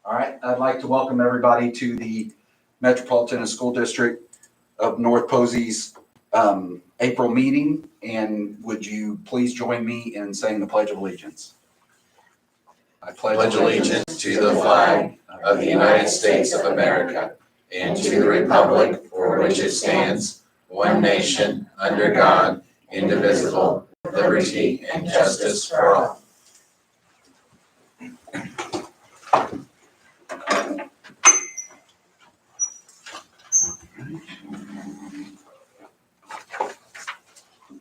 All right, I'd like to welcome everybody to the Metropolitan School District of North Posey's April meeting. And would you please join me in saying the Pledge of Allegiance? I Pledge allegiance to the flag of the United States of America and to the republic for which it stands, one nation, under God, indivisible, with liberty and justice for all.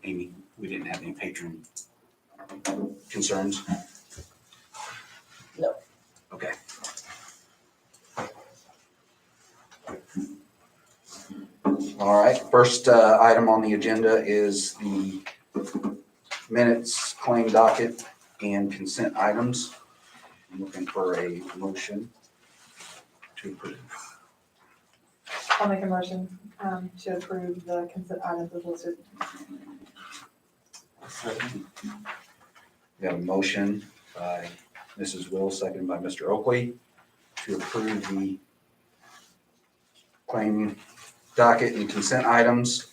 Amy, we didn't have any patron concerns? No. Okay. All right, first item on the agenda is the minutes, claim docket, and consent items. I'm looking for a motion to approve. I'll make a motion to approve the consent items as listed. We have a motion by Mrs. Will, seconded by Mr. Oakley, to approve the claim docket and consent items.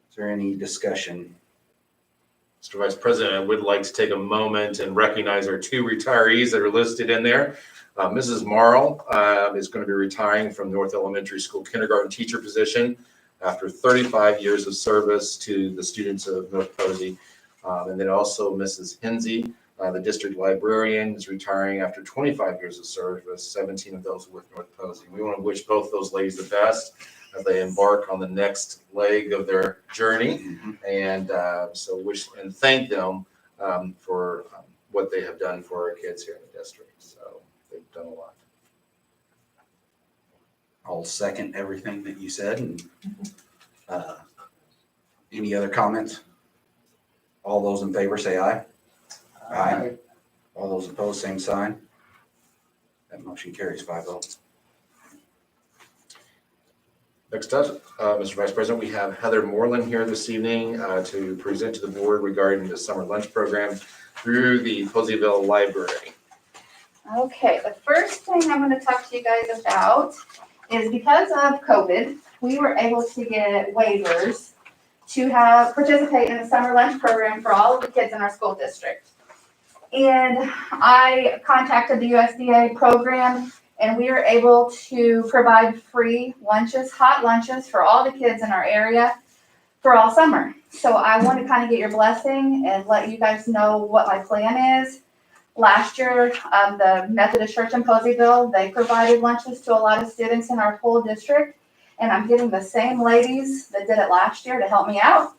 Is there any discussion? Mr. Vice President, I would like to take a moment and recognize our two retirees that are listed in there. Mrs. Marl is going to be retiring from North Elementary School kindergarten teacher position after 35 years of service to the students of North Posey. And then also Mrs. Hinsey, the district librarian, is retiring after 25 years of service, 17 of those with North Posey. We want to wish both those ladies the best as they embark on the next leg of their journey. And so wish and thank them for what they have done for our kids here in the district. So they've done a lot. I'll second everything that you said. And any other comments? All those in favor say aye. Aye. All those opposed, same sign. That motion carries 5-0. Next up, Mr. Vice President, we have Heather Moreland here this evening to present to the board regarding the summer lunch program through the Poseyville Library. Okay, the first thing I'm going to talk to you guys about is because of COVID, we were able to get waivers to participate in the summer lunch program for all of the kids in our school district. And I contacted the USDA program, and we were able to provide free lunches, hot lunches for all the kids in our area for all summer. So I want to kind of get your blessing and let you guys know what my plan is. Last year, the Methodist Church in Poseyville, they provided lunches to a lot of students in our whole district. And I'm getting the same ladies that did it last year to help me out.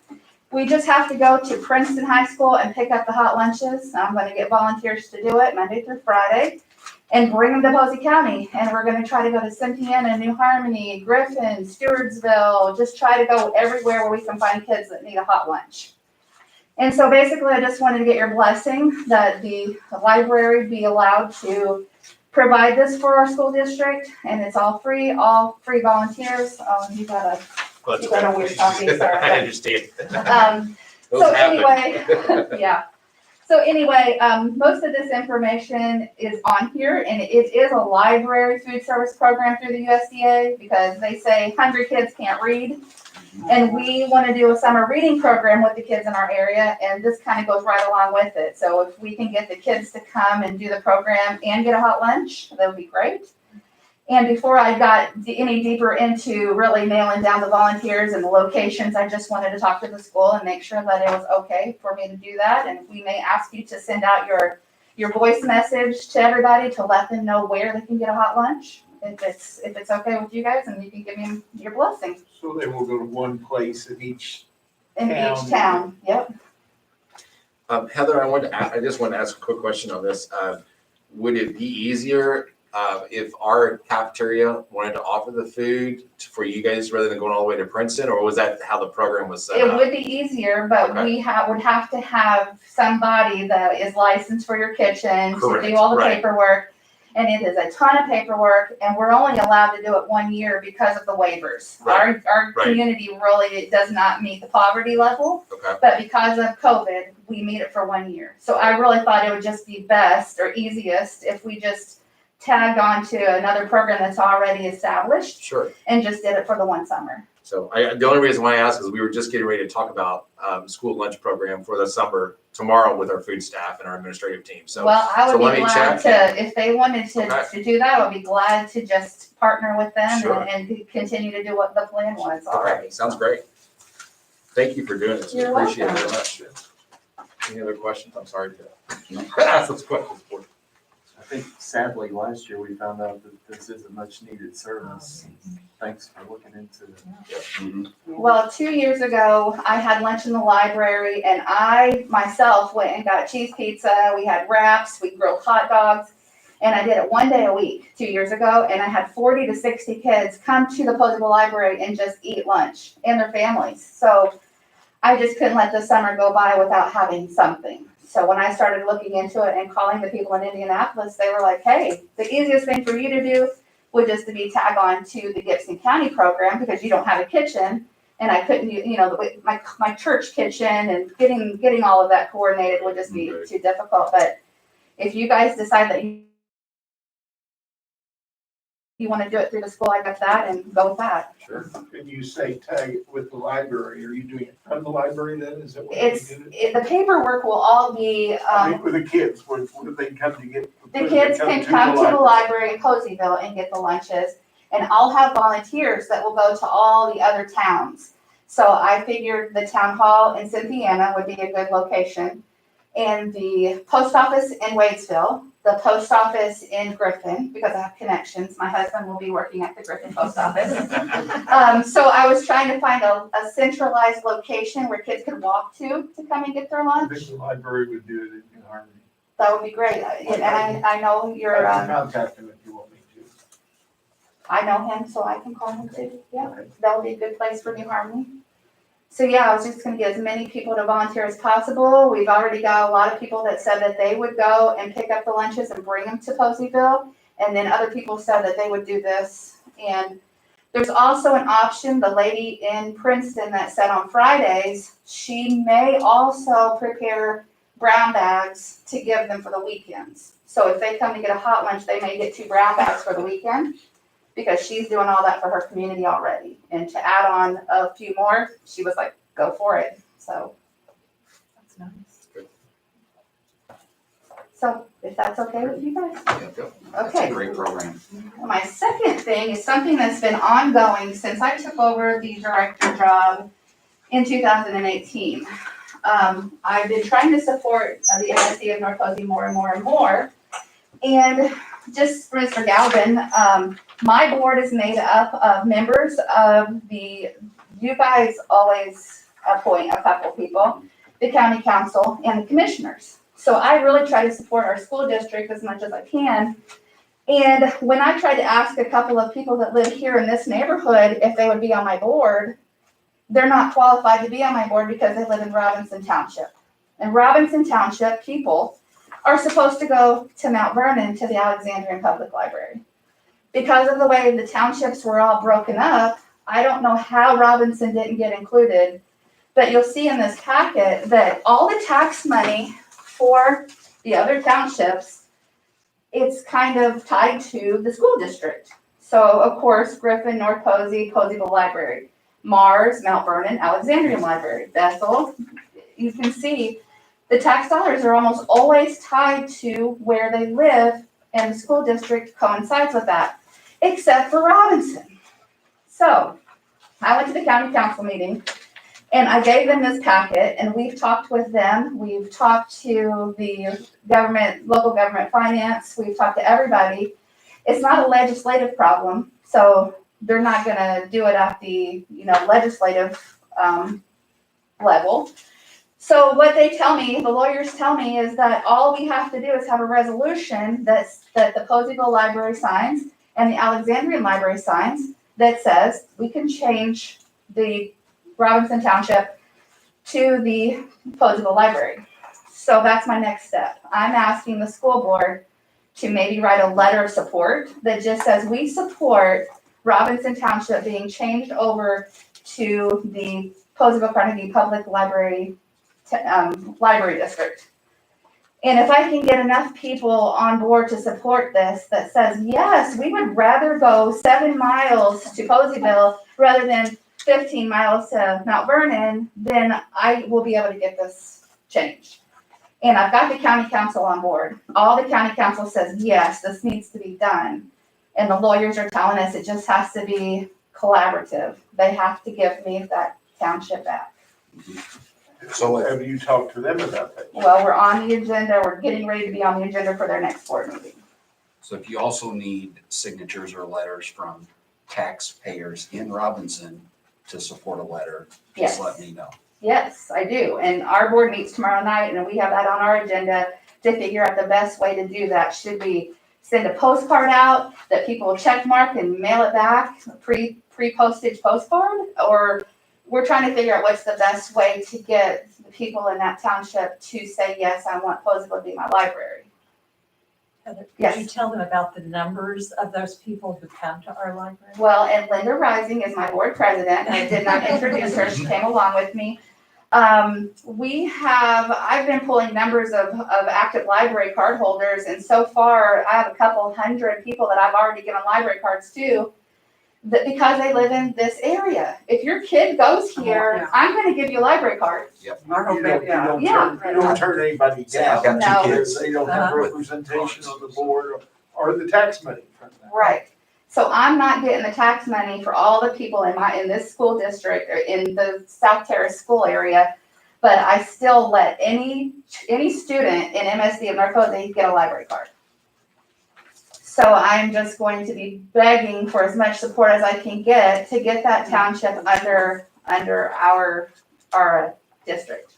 We just have to go to Princeton High School and pick up the hot lunches. I'm going to get volunteers to do it Monday through Friday and bring them to Posey County. And we're going to try to go to Cynthiana, New Harmony, Griffin, Stewartsville, just try to go everywhere where we can find kids that need a hot lunch. And so basically, I just wanted to get your blessing that the library be allowed to provide this for our school district, and it's all free volunteers. You got a weird copy, sorry. I understand. So anyway, yeah. So anyway, most of this information is on here, and it is a library food service program through the USDA because they say hungry kids can't read. And we want to do a summer reading program with the kids in our area, and this kind of goes right along with it. So if we can get the kids to come and do the program and get a hot lunch, that would be great. And before I got any deeper into really nailing down the volunteers and the locations, I just wanted to talk to the school and make sure that it was okay for me to do that. And we may ask you to send out your voice message to everybody to let them know where they can get a hot lunch. If it's okay with you guys, and you can give me your blessing. So they will go to one place in each In each town, yep. Heather, I just want to ask a quick question on this. Would it be easier if our cafeteria wanted to offer the food for you guys rather than going all the way to Princeton, or was that how the program was set It up? would be easier, but Okay. we would have to have somebody that is licensed for your kitchen to Correct, do all the right. paperwork. And it is a ton of paperwork, and we're only allowed to do it 1 year because of the waivers. Right, Our right. community really does not meet the poverty level, Okay. but because of COVID, we meet it for 1 year. So I really thought it would just be best or easiest if we just tagged on to another program that's already established Sure. and just did it for the one summer. So the only reason why I asked is we were just getting ready to talk about school lunch program for the summer tomorrow with our food staff and our administrative team. So Well, I so would let be me glad check. to, if they wanted to, Okay. to do that, I would be glad to just partner with them Sure. and continue to do what the plan was already. Okay, sounds great. Thank you for doing this. We You're appreciate it welcome. very much. Any other questions? I'm sorry to ask those questions for you. I think sadly, last year we found out that this is a much needed service. Thanks for looking into it. Mhm. Well, 2 years ago, I had lunch in the library and I myself went and got cheese pizza. We had wraps, we grilled hot dogs. And I did it one day a week 2 years ago. And I had 40 to 60 kids come to the Posable Library and just eat lunch and their families. So I just couldn't let the summer go by without having something. So when I started looking into it and calling the people in Indianapolis, they were like, hey, the easiest thing for you to do would just to be tag on to the Gibson County program because you don't have a kitchen. And I couldn't, my church kitchen and getting all of that coordinated would just be Right. too difficult. But if you guys decide that you want to do it through the school, I got that and go with that. Sure. And you say tag it with the library, are you doing it from the library then? Is that what you It's, did it? the paperwork will all be, I mean, for the kids, where do they come to get? the kids can come to the library in Poseyville and get the lunches. And I'll have volunteers that will go to all the other towns. So I figured the town hall in Cynthiana would be a good location. And the post office in Wadesville, the post office in Griffin, because I have connections. My husband will be working at the Griffin post office. So I was trying to find a centralized location where kids could walk to come and get their I lunch. think the library would do it in Harmony. That would be great. And I know you're, I can contact them if you want me to. I know him, so I can call him too. Yeah, that would be a good place for New Harmony. So yeah, I was just gonna get as many people to volunteer as possible. We've already got a lot of people that said that they would go and pick up the lunches and bring them to Poseyville. And then other people said that they would do this. And there's also an option, the lady in Princeton that said on Fridays, she may also prepare brown bags to give them for the weekends. So if they come to get a hot lunch, they may get 2 brown bags for the weekend, because she's doing all that for her community already. And to add on a few more, she was like, go for it. So that's nice. Good. So if that's okay with you guys. Yeah, go. That's a Okay. great program. My second thing is something that's been ongoing since I took over the director job in 2018. I've been trying to support the MSC of North Posey more and more and more. And just for Mr. Galvin, my board is made up of members of you guys always appoint a couple people, the county council and the commissioners. So I really try to support our school district as much as I can. And when I tried to ask a couple of people that live here in this neighborhood if they would be on my board, they're not qualified to be on my board because they live in Robinson Township. And Robinson Township people are supposed to go to Mount Vernon to the Alexandrian Public Library. Because of the way the townships were all broken up, I don't know how Robinson didn't get included, but you'll see in this packet that all the tax money for the other townships, it's kind of tied to the school district. So of course, Griffin, North Posey, Poseyville Library, Mars, Mount Vernon, Alexandrian Library, Bethel. You can see the tax dollars are almost always tied to where they live, and the school district coincides with that, except for Robinson. So I went to the county council meeting and I gave them this packet, and we've talked with them. We've talked to the government, local government finance. We've talked to everybody. It's not a legislative problem, so they're not gonna do it at the, legislative, level. So what they tell me, the lawyers tell me, is that all we have to do is have a resolution that the Poseyville Library signs and the Alexandrian Library signs that says we can change the Robinson Township to the Poseyville Library. So that's my next step. I'm asking the school board to maybe write a letter of support that just says we support Robinson Township being changed over to the Poseyville Carnegie Public Library Library District. And if I can get enough people on board to support this that says, yes, we would rather go 7 miles to Poseyville rather than 15 miles to Mount Vernon, then I will be able to get this changed. And I've got the county council on board. All the county council says, yes, this needs to be done. And the lawyers are telling us it just has to be collaborative. They have to give me that township back. So Have you talked to them about that? Well, we're on the agenda. We're getting ready to be on the agenda for their next board meeting. So if you also need signatures or letters from taxpayers in Robinson to support a letter, Yes. just let me know. Yes, I do. And our board meets tomorrow night and we have that on our agenda to figure out the best way to do that. Should we send a postcard out that people will check mark and mail it back, pre-postage postcard? Or we're trying to figure out what's the best way to get the people in that township to say, yes, I want Poseyville to be my library. Heather, Yes. could you tell them about the numbers of those people who come to our library? Well, and Linda Rising is my board president. I did not introduce her. She came along with me. I've been pulling numbers of active library card holders, and so far I have a couple hundred people that I've already given library cards to that because they live in this area. If your kid goes here, Yeah. I'm gonna give you a library card. You don't Yeah. turn anybody Say, I've down. got two No. kids. They don't have Uh-huh. representation on the board or the tax money from that. Right. So I'm not getting the tax money for all the people in this school district or in the South Terrace school area. But I still let any student in MSD of North Posey get a library card. So I'm just going to be begging for as much support as I can get to get that township under our district.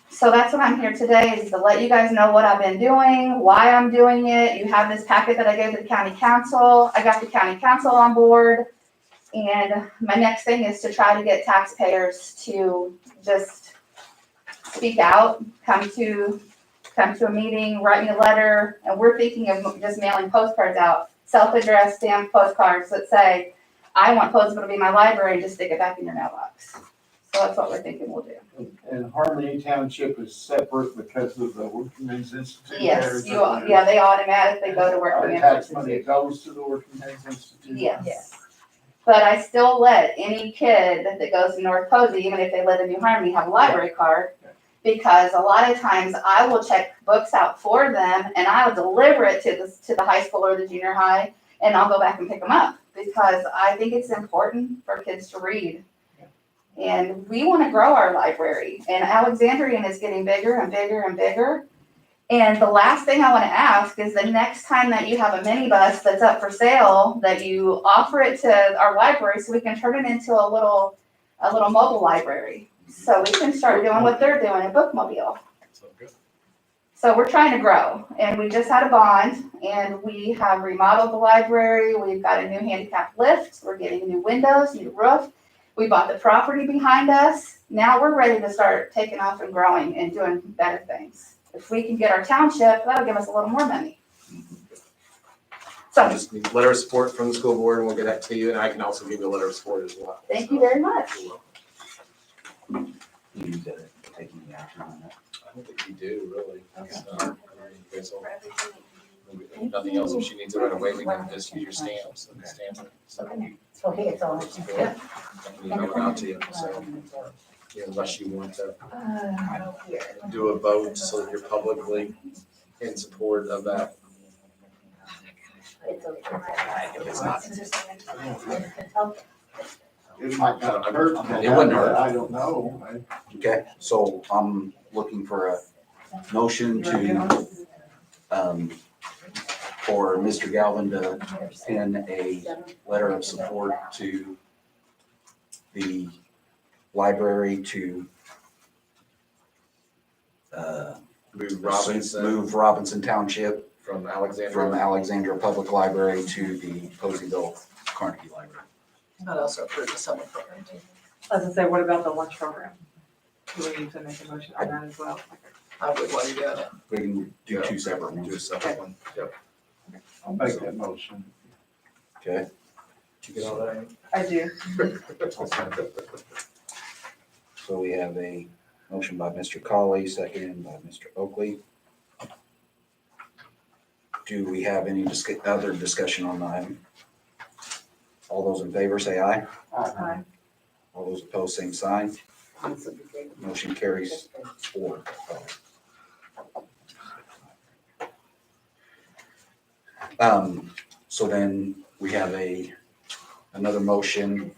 So that's what I'm here today, is to let you guys know what I've been doing, why I'm doing it. You have this packet that I gave to the county council. I got the county council on board. And my next thing is to try to get taxpayers to just speak out, come to a meeting, write me a letter. And we're thinking of just mailing postcards out, self-addressed stamped postcards that say, I want Poseyville to be my library, just stick it back in your mailbox. So that's what we're thinking we'll do. And Harmony Township is separate because of the Working Men's Institute. Yes, they automatically go to work. Our tax money goes to the Working Men's Institute. Yes. Yes. But I still let any kid that goes to North Posey, even if they live in New Harmony, have a library card. Because a lot of times I will check books out for them and I'll deliver it to the high school or the junior high, and I'll go back and pick them up. Because I think it's important for kids to read. And we want to grow our library, and Alexandrian is getting bigger and bigger and bigger. And the last thing I want to ask is the next time that you have a minibus that's up for sale, that you offer it to our library so we can turn it into a little mobile library. So we can start doing what they're doing, a bookmobile. So good. So we're trying to grow, and we just had a bond, and we have remodeled the library. We've got a new handicap lift. We're getting new windows, new roof. We bought the property behind us. Now we're ready to start taking off and growing and doing better things. If we can get our township, that'll give us a little more money. So, Just need a letter of support from the school board, and we'll get that to you, and I can also give you a letter of support as well. thank you very much. You did it, taking the action on that. I don't think you do, really. Okay. So, okay, so if nothing else, if she needs it right away, we can just use your stamps and stamp it. So, Okay, it's all. yeah. We can mail it out to you, so, yeah, unless you want to do a vote so that you're publicly in support of that. It's not. It might not hurt. It wouldn't hurt. I don't know. Okay, so I'm looking for a motion to, for Mr. Galvin to pen a letter of support to the library to Move Robinson move Robinson Township from Alexandria. from Alexandria Public Library to the Poseyville Carnegie Library. I'd also approve the summer program too. I was gonna say, what about the lunch program? Do we need to make a motion on that as well? I would while you're doing it. We can do two separate Do a ones. separate one. Yep. I'll make that motion. Okay, Did you get all that? I do. so we have a Motion by Mr. Colley, second by Mr. Oakley. Do we have any other discussion on the item? All those in favor say aye. Aye. All those opposed, same sign. Motion carries 4-0. So then we have another motion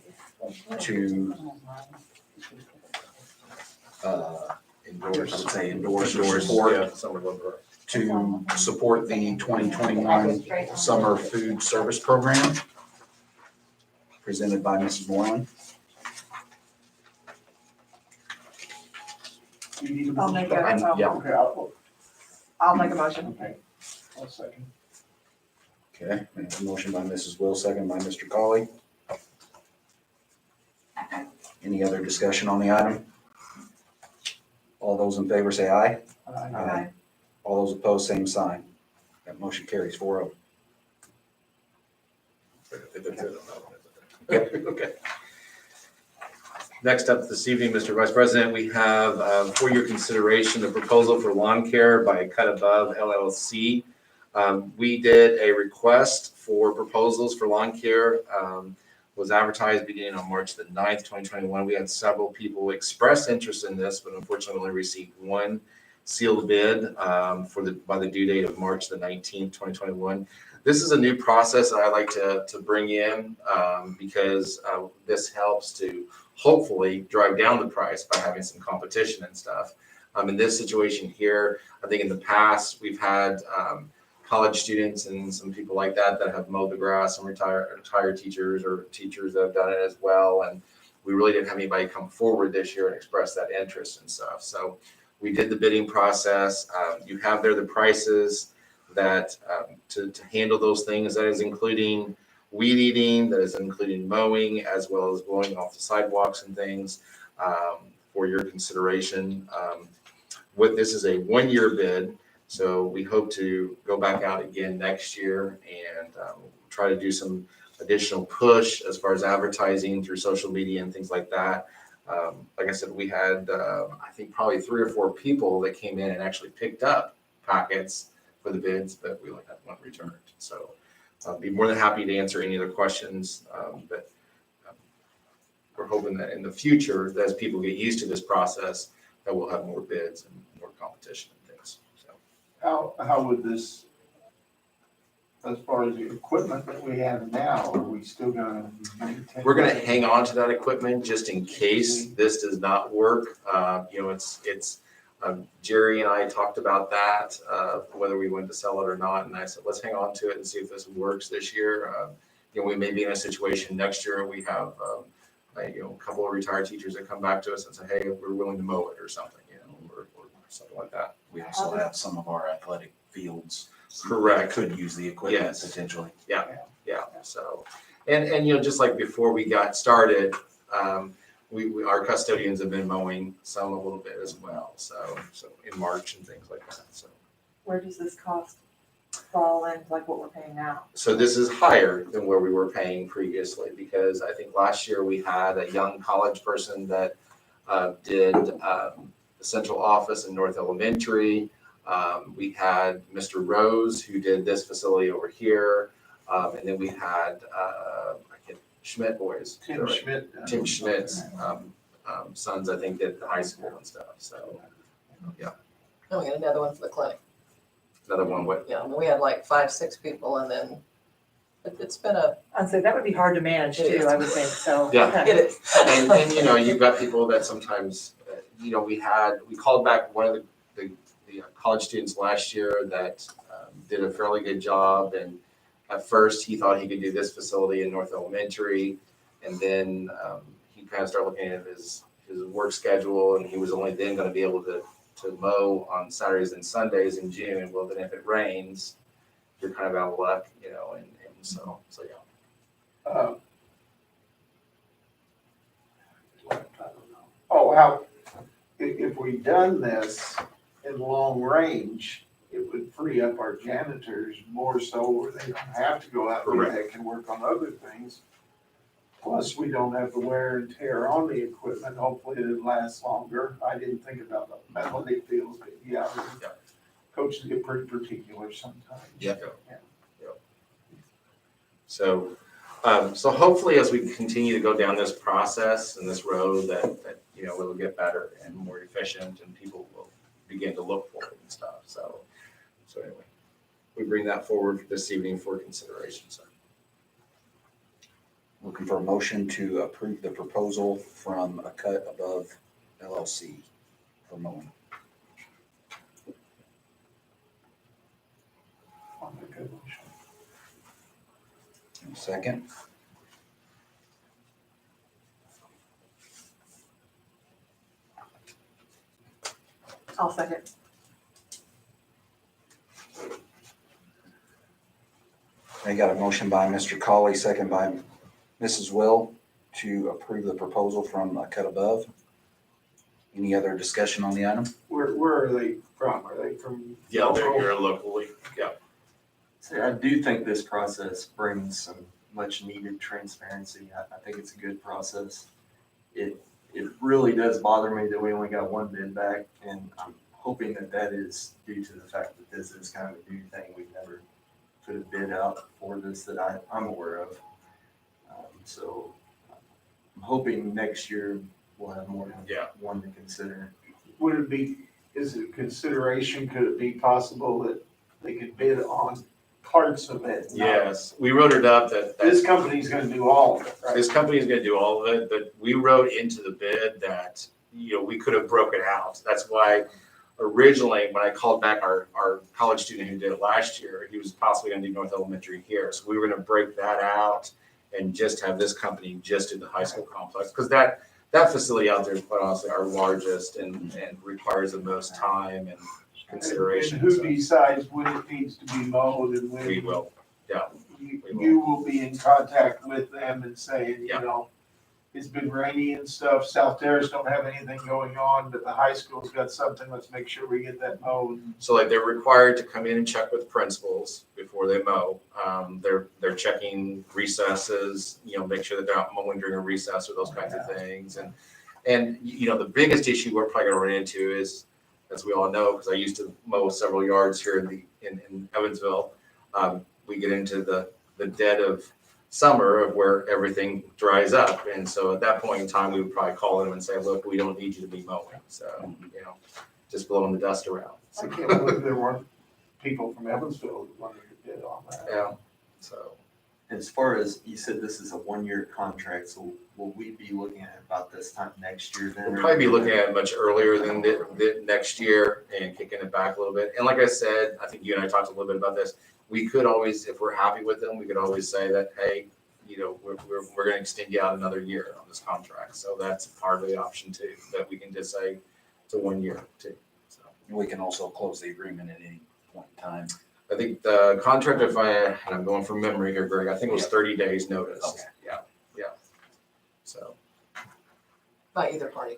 to endorse, I would say endorse or support, Yeah, summer love program. to support the 2021 Summer Food Service Program presented by Mrs. Moreland. You need a I'll make motion? a, Yeah. Okay, I'll make a motion. okay, I'll second. Okay, we have a motion by Mrs. Will, second by Mr. Colley. Any other discussion on the item? All those in favor say aye. Aye. All those opposed, same sign. That motion carries 4-0. Yep. Okay. Next up this evening, Mr. Vice President, we have for your consideration the proposal for lawn care by Cut Above LLC. We did a request for proposals for lawn care, was advertised beginning on March the 9th, 2021. We had several people express interest in this, but unfortunately only received one sealed bid by the due date of March the 19th, 2021. This is a new process that I like to bring in because this helps to hopefully drive down the price by having some competition and stuff. In this situation here, I think in the past, we've had college students and some people like that have mowed the grass, some retired teachers or teachers that have done it as well. And we really didn't have anybody come forward this year and express that interest and stuff. So we did the bidding process. You have there the prices that to handle those things. That is including weed eating, that is including mowing, as well as blowing off the sidewalks and things for your consideration. This is a 1-year bid. So we hope to go back out again next year and try to do some additional push as far as advertising through social media and things like that. Like I said, we had, I think probably 3 or 4 people that came in and actually picked up packets for the bids, but we only had one returned. So I'll be more than happy to answer any other questions. But we're hoping that in the future, as people get used to this process, that we'll have more bids and more competition and things. So. How would this, as far as the equipment that we have now, are we still gonna maintain? We're gonna hang on to that equipment just in case this does not work. It's Jerry and I talked about that, whether we wanted to sell it or not. And I said, let's hang on to it and see if this works this year. We may be in a situation next year, we have, a couple of retired teachers that come back to us and say, hey, we're willing to mow it or something, or something like that. We also have some of our athletic fields. Correct. Could use the equipment Yes. potentially. Yeah, so, and just like before we got started, our custodians have been mowing some a little bit as well, so in March and things like that, so. Where does this cost fall in, like what we're paying now? So this is higher than where we were paying previously, because I think last year we had a young college person that did the central office in North Elementary. We had Mr. Rose, who did this facility over here. And then we had, Schmidt boys. Tim Schmidt. Tim Schmidt's sons, I think, did the high school and stuff. So, yeah, And we got another one for the clinic. another one with, Yeah, I mean, we had like 5, 6 people and then it's been I'd say that would be hard to manage It is. too, I would think, so. Yeah. it is. and you've got people that sometimes, we called back one of the college students last year that did a fairly good job. And at first he thought he could do this facility in North Elementary. And then he kind of started looking at his work schedule, and he was only then going to be able to mow on Saturdays and Sundays in June. Well, then if it rains, you're kind of out of luck, and so yeah. If we done this in long range, it would free up our janitors more so where they don't have to go out there, they can work on other things. Plus, we don't have the wear and tear on the equipment. Hopefully it lasts longer. I didn't think about the athletic fields, but yeah. Yeah. Coaches get pretty particular sometimes. So, so hopefully as we continue to go down this process and this road that, you know, it'll get better and more efficient and people will begin to look for it and stuff. So anyway, we bring that forward this evening for consideration, sir. Looking for a motion to approve the proposal from A Cut Above LLC for mowing. I'll make a motion. Second, I'll second. I got a motion by Mr. Colley, second by Mrs. Will to approve the proposal from A Cut Above. Any other discussion on the item? Where are they from? Are they from? Yeah, they're here locally. Yeah. So I do think this process brings some much needed transparency. I think it's a good process. It really does bother me that we only got one bid back, and I'm hoping that that is due to the fact that this is kind of a new thing. We've never put a bid out for this that I'm aware of. So I'm hoping next year we'll have more than one to consider. Would it be, is it consideration, could it be possible that they could bid on parts of it? Yes, we wrote it up that This company's gonna do all of it, right? this company is going to do all of it, but we wrote into the bid that, you know, we could have broken out. That's why originally, when I called back our college student who did it last year, he was possibly going to do North Elementary here. So we were going to break that out and just have this company just do the high school complex. Because that facility out there is quite honestly our largest and requires the most time and consideration. And who So decides when it needs to be mowed and when? we will, You will be in contact with them and saying, you Yeah. know, it's been rainy and stuff, South Terrace don't have anything going on, but the high school's got something, let's make sure we get that mowed. So like they're required to come in and check with principals before they mow. They're checking recesses, you know, make sure that they're not mowing during a recess or those kinds of things. And you know, the biggest issue we're probably gonna run into is, as we all know, because I used to mow several yards here in Evansville, we get into the dead of summer of where everything dries up. And so at that point in time, we would probably call them and say, look, we don't need you to be mowing. So, you know, just blowing the dust around. I can't believe there weren't people from Evansville that wanted to bid on that. Yeah, so. As far as, you said this is a one-year contract, so will we be looking at about this time next year then? We'll probably be looking at it much earlier than the next year and kicking it back a little bit. And like I said, I think you and I talked a little bit about this. We could always, if we're happy with them, we could always say that, hey, you know, we're going to extend you out another year on this contract. So that's part of the option too, that we can just say it's a 1 year too. So we can also close the agreement at any point in time. I think the contract, and I'm going from memory here, Greg, I think it was 30 days notice. Okay. Yeah. So, By either party.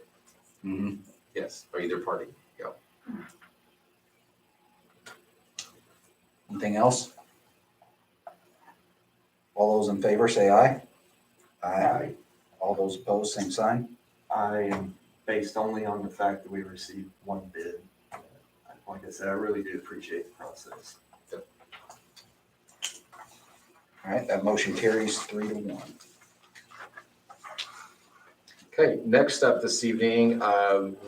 Mm-hmm. yes, by either party. Anything else? All those in favor say aye. Aye. All those opposed, same sign. I am based only on the fact that we received one bid. Like I said, I really do appreciate the process. All right, that motion carries 3-1. Okay, next up this evening,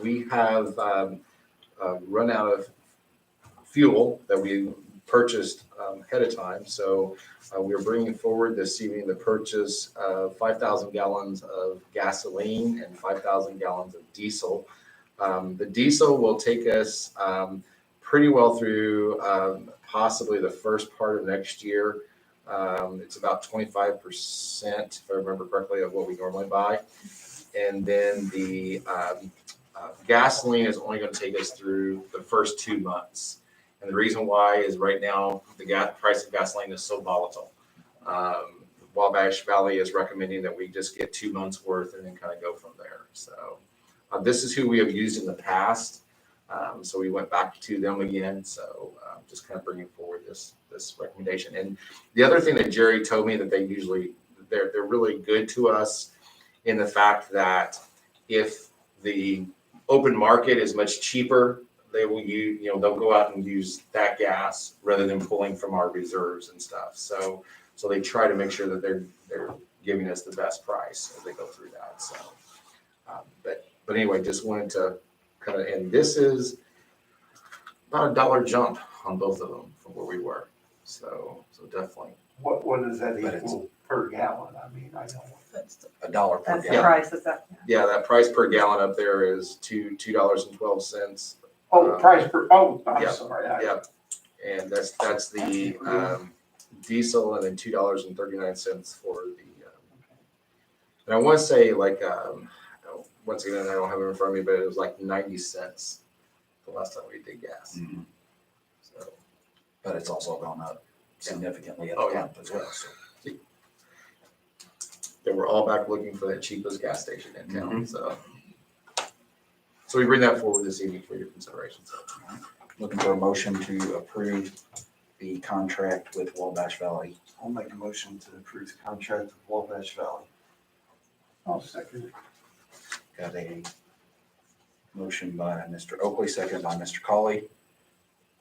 we have run out of fuel that we purchased ahead of time. So we're bringing forward this evening the purchase of 5,000 gallons of gasoline and 5,000 gallons of diesel. The diesel will take us pretty well through possibly the first part of next year. It's about 25%, if I remember correctly, of what we normally buy. And then the gasoline is only going to take us through the first 2 months. And the reason why is right now the price of gasoline is so volatile. Wabash Valley is recommending that we just get 2 months worth and then kind of go from there. So this is who we have used in the past. So we went back to them again. So just kind of bringing forward this recommendation. And the other thing that Jerry told me that they usually they're really good to us in the fact that if the open market is much cheaper, they will use, they'll go out and use that gas rather than pulling from our reserves and stuff. So they try to make sure that they're giving us the best price as they go through that. So, but anyway, just wanted to kind of, and this is about $1 jump on both of them from where we were. So definitely. What does that But it's- equal per gallon? I mean, I don't. $1 per That's the gallon. price, is that? Yeah, that price per gallon up there is $2.12. Oh, price per, oh, I'm Yeah. sorry. Yeah. And that's the diesel, and then $2.39 for the, and I want to say like, once again, I don't have it in front of me, but it was like 90 cents the last time we did gas. Mhm. So, But it's also gone up significantly at Oh, the yeah. pump as well. So they were all back looking for that cheapest gas station in town, so. So we bring that forward this evening for your consideration, so. looking for a motion to approve the contract with Wabash Valley. I'll make a motion to approve the contract with Wabash Valley. I'll second it. Got a motion by Mr. Oakley, second by Mr. Colley.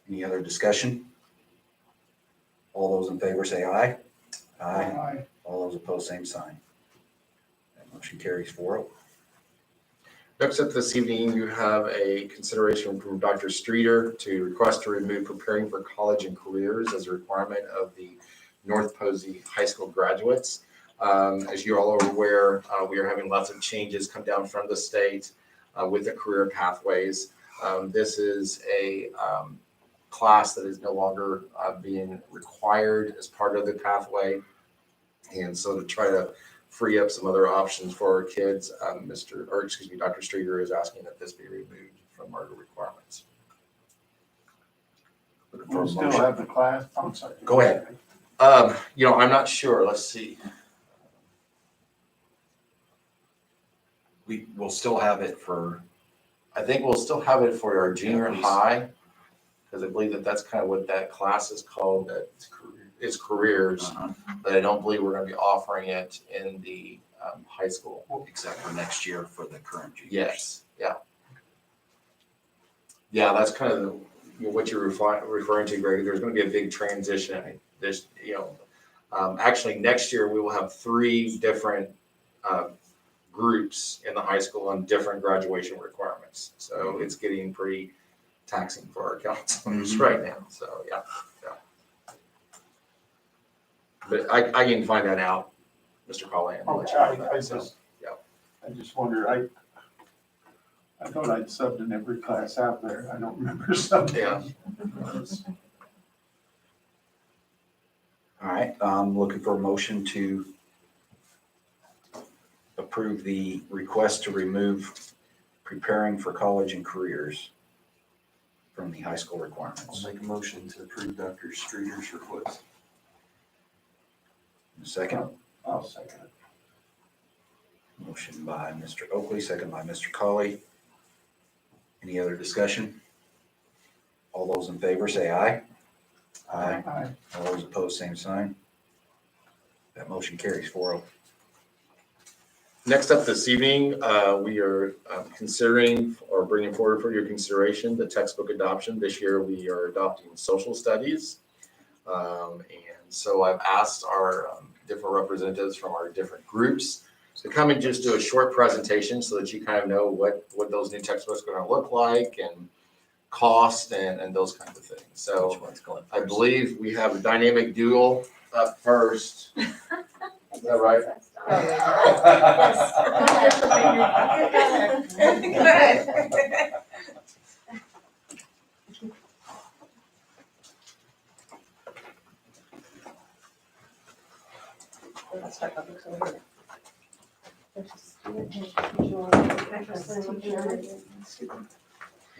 Any other discussion? All those in favor say aye. Aye. All those opposed, same sign. That motion carries 4-0. Next up this evening, you have a consideration from Dr. Streeter to request to remove preparing for college and careers as a requirement of the North Posey High School graduates. As you all are aware, we are having lots of changes come down from the state with the career pathways. This is a class that is no longer being required as part of the pathway. And so to try to free up some other options for our kids, Dr. Streeter is asking that this be removed from our requirements. Looking for a We'll still motion. have the class. I'm sorry. Go ahead. I'm not sure. Let's see. We will still have it for, I think we'll still have it for our junior high, because I believe that that's kind of what that class is called, that is careers. But I don't believe we're going to be offering it in the high school. except for next year for the current juniors. Yes, yeah. Yeah, that's kind of what you're referring to, Greg. There's going to be a big transition. There's, actually next year we will have 3 different groups in the high school on different graduation requirements. So it's getting pretty taxing for our counselors right now. So yeah. But I can find that out, Mr. Colley. and let you know Okay, that. So, yeah. I just wonder, I thought I'd subbed in every class out there. I don't remember subbing. Yeah. All right, I'm looking for a motion to approve the request to remove preparing for college and careers from the high school I'll requirements. make a motion to approve Dr. Streeter's request. Second, I'll second it. motion by Mr. Oakley, second by Mr. Colley. Any other discussion? All those in favor say aye. Aye. Aye. All those opposed, same sign. That motion carries 4-0. Next up this evening, we are considering or bringing forward for your consideration the textbook adoption. This year, we are adopting social studies. And so I've asked our different representatives from our different groups to come and just do a short presentation so that you kind of know what those new textbooks are going to look like and cost and those kinds of things. So Which one's going I first? believe we have a dynamic duo up first. Is that right?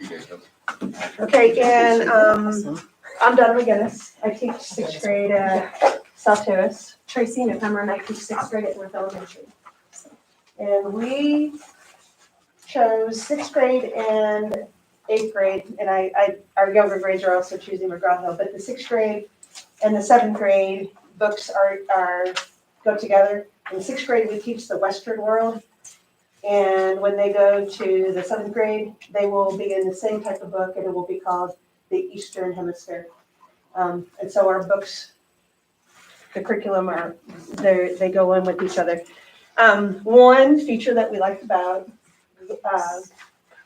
You guys know. Okay, and I'm Donna McGinnis. I teach 6th grade at South Terrace. Tracy Newcomer, and I teach 6th grade at North Elementary. And we chose 6th grade and 8th grade, and our younger grades are also choosing McGraw-Hill, but the 6th grade and the 7th grade books are go together. In sixth grade, we teach the Western world. And when they go to the seventh grade, they will be in the same type of book and it will be called the Eastern Hemisphere. And so our books, the curriculum they go in with each other. One feature that we liked about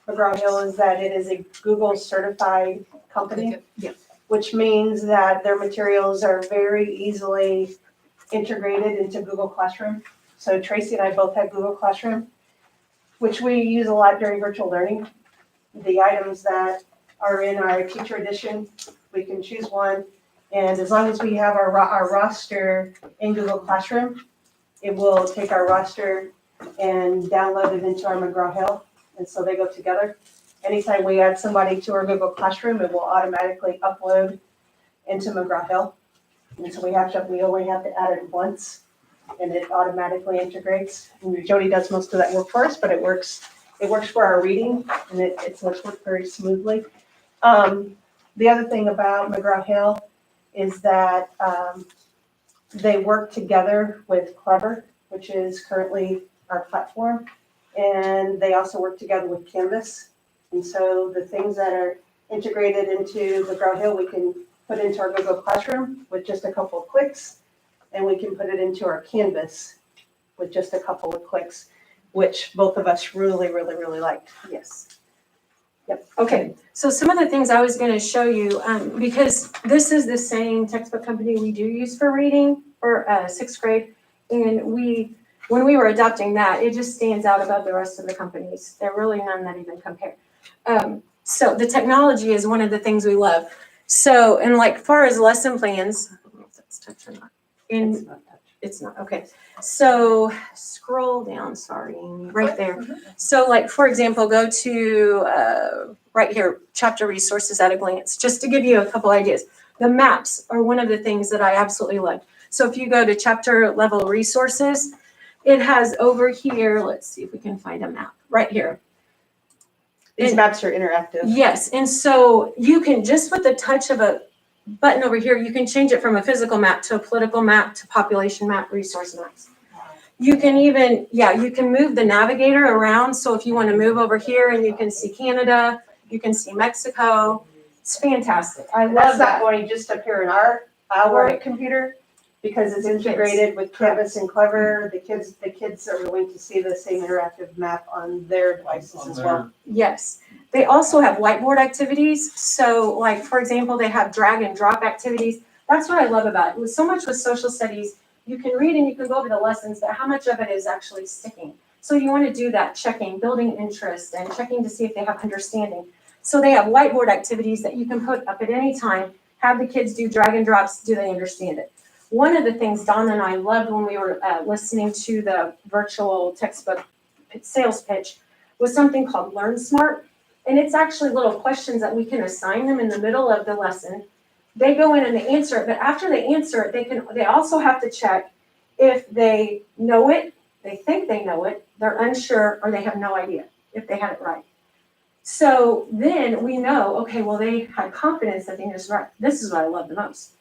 McGraw-Hill is that it is a Google certified company. Which means that their materials are very easily integrated into Google Classroom. So Tracy and I both have Google Classroom, which we use a lot during virtual learning. The items that are in our teacher edition, we can choose one. And as long as we have our roster in Google Classroom, it will take our roster and download it into our McGraw-Hill. And so they go together. Anytime we add somebody to our Google Classroom, it will automatically upload into McGraw-Hill. And so we only have to add it once and it automatically integrates. And Jody does most of that work for us, but it works for our reading and it's worked very smoothly. The other thing about McGraw-Hill is that they work together with Clever, which is currently our platform. And they also work together with Canvas. And so the things that are integrated into McGraw-Hill, we can put into our Google Classroom with just a couple of clicks. And we can put it into our Canvas with just a couple of clicks, which both of us really, really, really liked. Yes. Yep. Okay, so some of the things I was gonna show you, because this is the same textbook company we do use for reading for sixth grade. And when we were adopting that, it just stands out above the rest of the companies. There are really none that even compare. So the technology is one of the things we love. So, and like far as lesson plans, I don't know if that's touch or not. It's not, okay. So scroll down, sorry, Amy, right there. So like, for example, go to right here, chapter resources at a glance, just to give you a couple ideas. The maps are one of the things that I absolutely love. So if you go to chapter level resources, it has over here, let's see if we can find a map, right here. These maps are interactive. Yes, and so you can, just with the touch of a button over here, you can change it from a physical map to a political map to population map, resource maps. You can even, you can move the navigator around. So if you want to move over here and you can see Canada, you can see Mexico. It's fantastic. I love That's not that. going to just appear in our Right. computer because it's integrated with Canvas and Clever. The kids are going to see the same interactive map on their devices as well. Yes. They also have whiteboard activities. So like, for example, they have drag and drop activities. That's what I love about it. With so much with social studies, you can read and you can go over the lessons, but how much of it is actually sticking? So you want to do that checking, building interest and checking to see if they have understanding. So they have whiteboard activities that you can put up at any time, have the kids do drag and drops. Do they understand it? One of the things Donna and I loved when we were listening to the virtual textbook sales pitch was something called Learn Smart. And it's actually little questions that we can assign them in the middle of the lesson. They go in and they answer it, but after they answer it, they also have to check if they know it, they think they know it, they're unsure, or they have no idea if they had it right. So then we know, okay, well, they had confidence that they knew this right. This is what I love the most.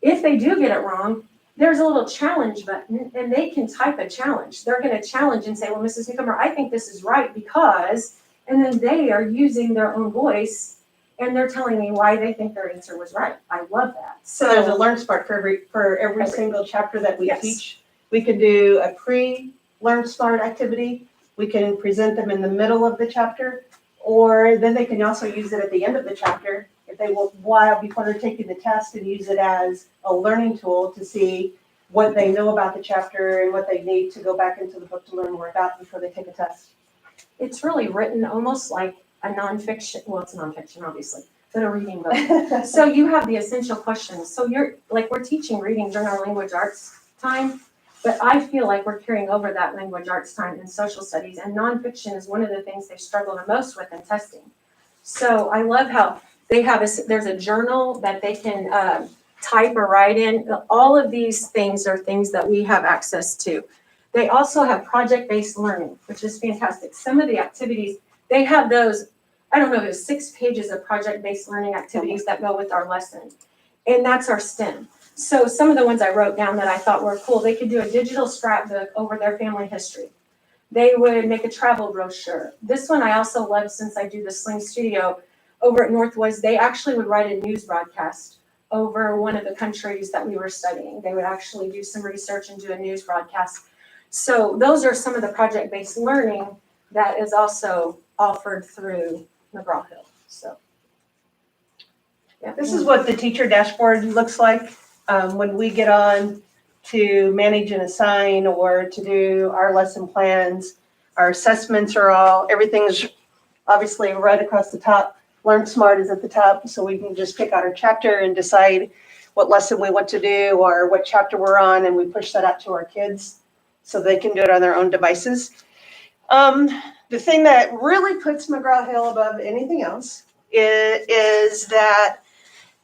If they do get it wrong, there's a little challenge button and they can type a challenge. They're going to challenge and say, well, Mrs. Newcomer, I think this is right because, and then they are using their own voice and they're telling me why they think their answer was right. I love that. So there's a Learn Smart for every single chapter that we teach. We can do a pre-Learn Smart activity. We can present them in the middle of the chapter, or then they can also use it at the end of the chapter if they will, while before they're taking the test, and use it as a learning tool to see what they know about the chapter and what they need to go back into the book to learn more about before they take a test. It's really written almost like a nonfiction, well, it's nonfiction, obviously, but a reading book. So you have the essential questions. So you're, like, we're teaching reading during our language arts time, but I feel like we're carrying over that language arts time in social studies, and nonfiction is one of the things they struggle the most with in testing. So I love how they have there's a journal that they can type or write in. All of these things are things that we have access to. They also have project-based learning, which is fantastic. Some of the activities, they have those, I don't know, there's 6 pages of project-based learning activities that go with our lesson. And that's our STEM. So some of the ones I wrote down that I thought were cool, they could do a digital scrapbook over their family history. They would make a travel brochure. This one I also love since I do the Sling Studio. Over at Northwoods, they actually would write a news broadcast over one of the countries that we were studying. They would actually do some research and do a news broadcast. So those are some of the project-based learning that is also offered through McGraw-Hill, so. Yeah. This is what the teacher dashboard looks like when we get on to manage and assign or to do our lesson plans. Our assessments are everything's obviously right across the top. Learn Smart is at the top, so we can just pick out our chapter and decide what lesson we want to do or what chapter we're on, and we push that out to our kids so they can do it on their own devices. The thing that really puts McGraw-Hill above anything else is that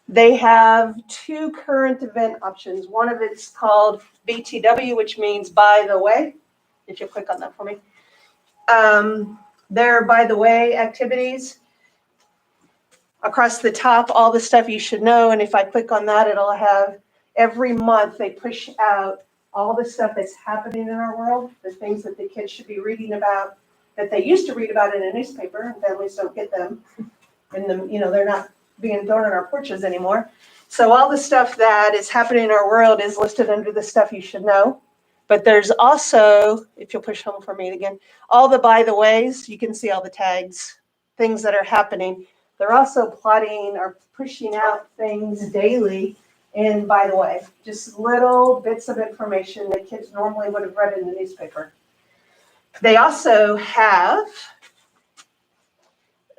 they have 2 current event options. One of it's called BTW, which means by the way. If you click on that for me. They're by the way activities. Across the top, all the stuff you should know. And if I click on that, it'll have every month they push out all the stuff that's happening in our world, the things that the kids should be reading about, that they used to read about in a newspaper, and families don't get them. And they're not being thrown on our porches anymore. So all the stuff that is happening in our world is listed under the stuff you should know. But there's also, if you'll push home for me again, all the by the ways, you can see all the tags, things that are happening. They're also plotting or pushing out things daily. And by the way, just little bits of information that kids normally would have read in the newspaper. They also have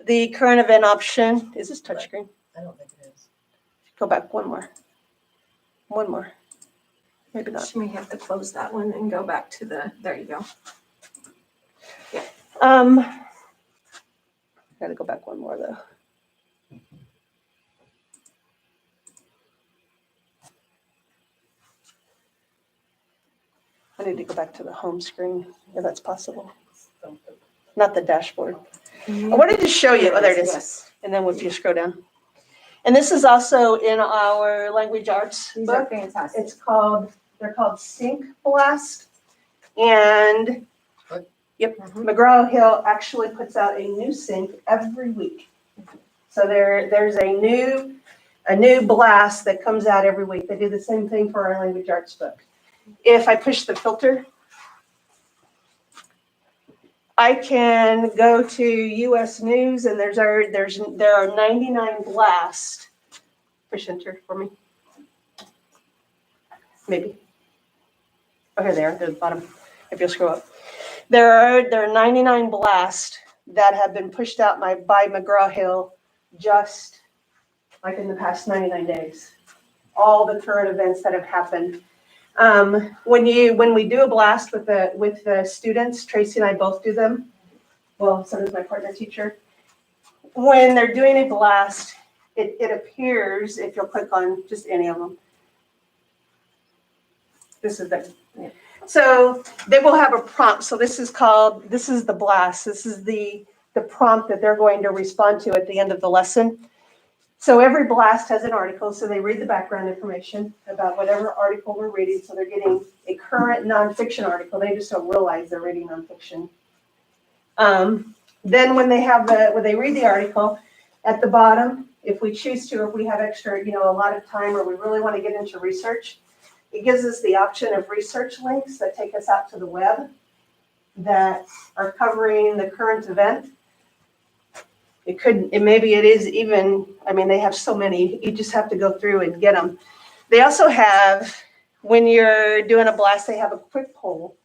the current event option. Is this touchscreen? I don't think it is. Go back one more. Maybe not. She may have to close that one and go back to there you go. Gotta go back one more though. I need to go back to the home screen, if that's possible. Not the dashboard. I wanted to show you, oh, there it is. Yes. And then if you scroll down. And this is also in our language arts These are book. fantastic. They're called Sync Blast. And, yep, Mhm. McGraw-Hill actually puts out a new sync every week. So there's a new blast that comes out every week. They do the same thing for our language arts book. If I push the filter, I can go to US News and there are 99 blasts. Push enter for me. Maybe. Oh, here they are, they're at the bottom, if you'll scroll up. There are 99 blasts that have been pushed out by McGraw-Hill just like in the past 99 days. All the current events that have happened. When we do a blast with the students, Tracy and I both do them. Well, so does my partner teacher. When they're doing a blast, it appears, if you'll click on just any of them. This is them. So they will have a prompt. So this is the blast. This is the prompt that they're going to respond to at the end of the lesson. So every blast has an article, so they read the background information about whatever article we're reading. So they're getting a current nonfiction article. They just don't realize they're reading nonfiction. Then when they read the article, at the bottom, if we choose to, if we have extra, a lot of time, or we really want to get into research, it gives us the option of research links that take us out to the web that are covering the current event. Maybe it is even, they have so many, you just have to go through and get them. They also have, when you're doing a blast, they have a quick poll,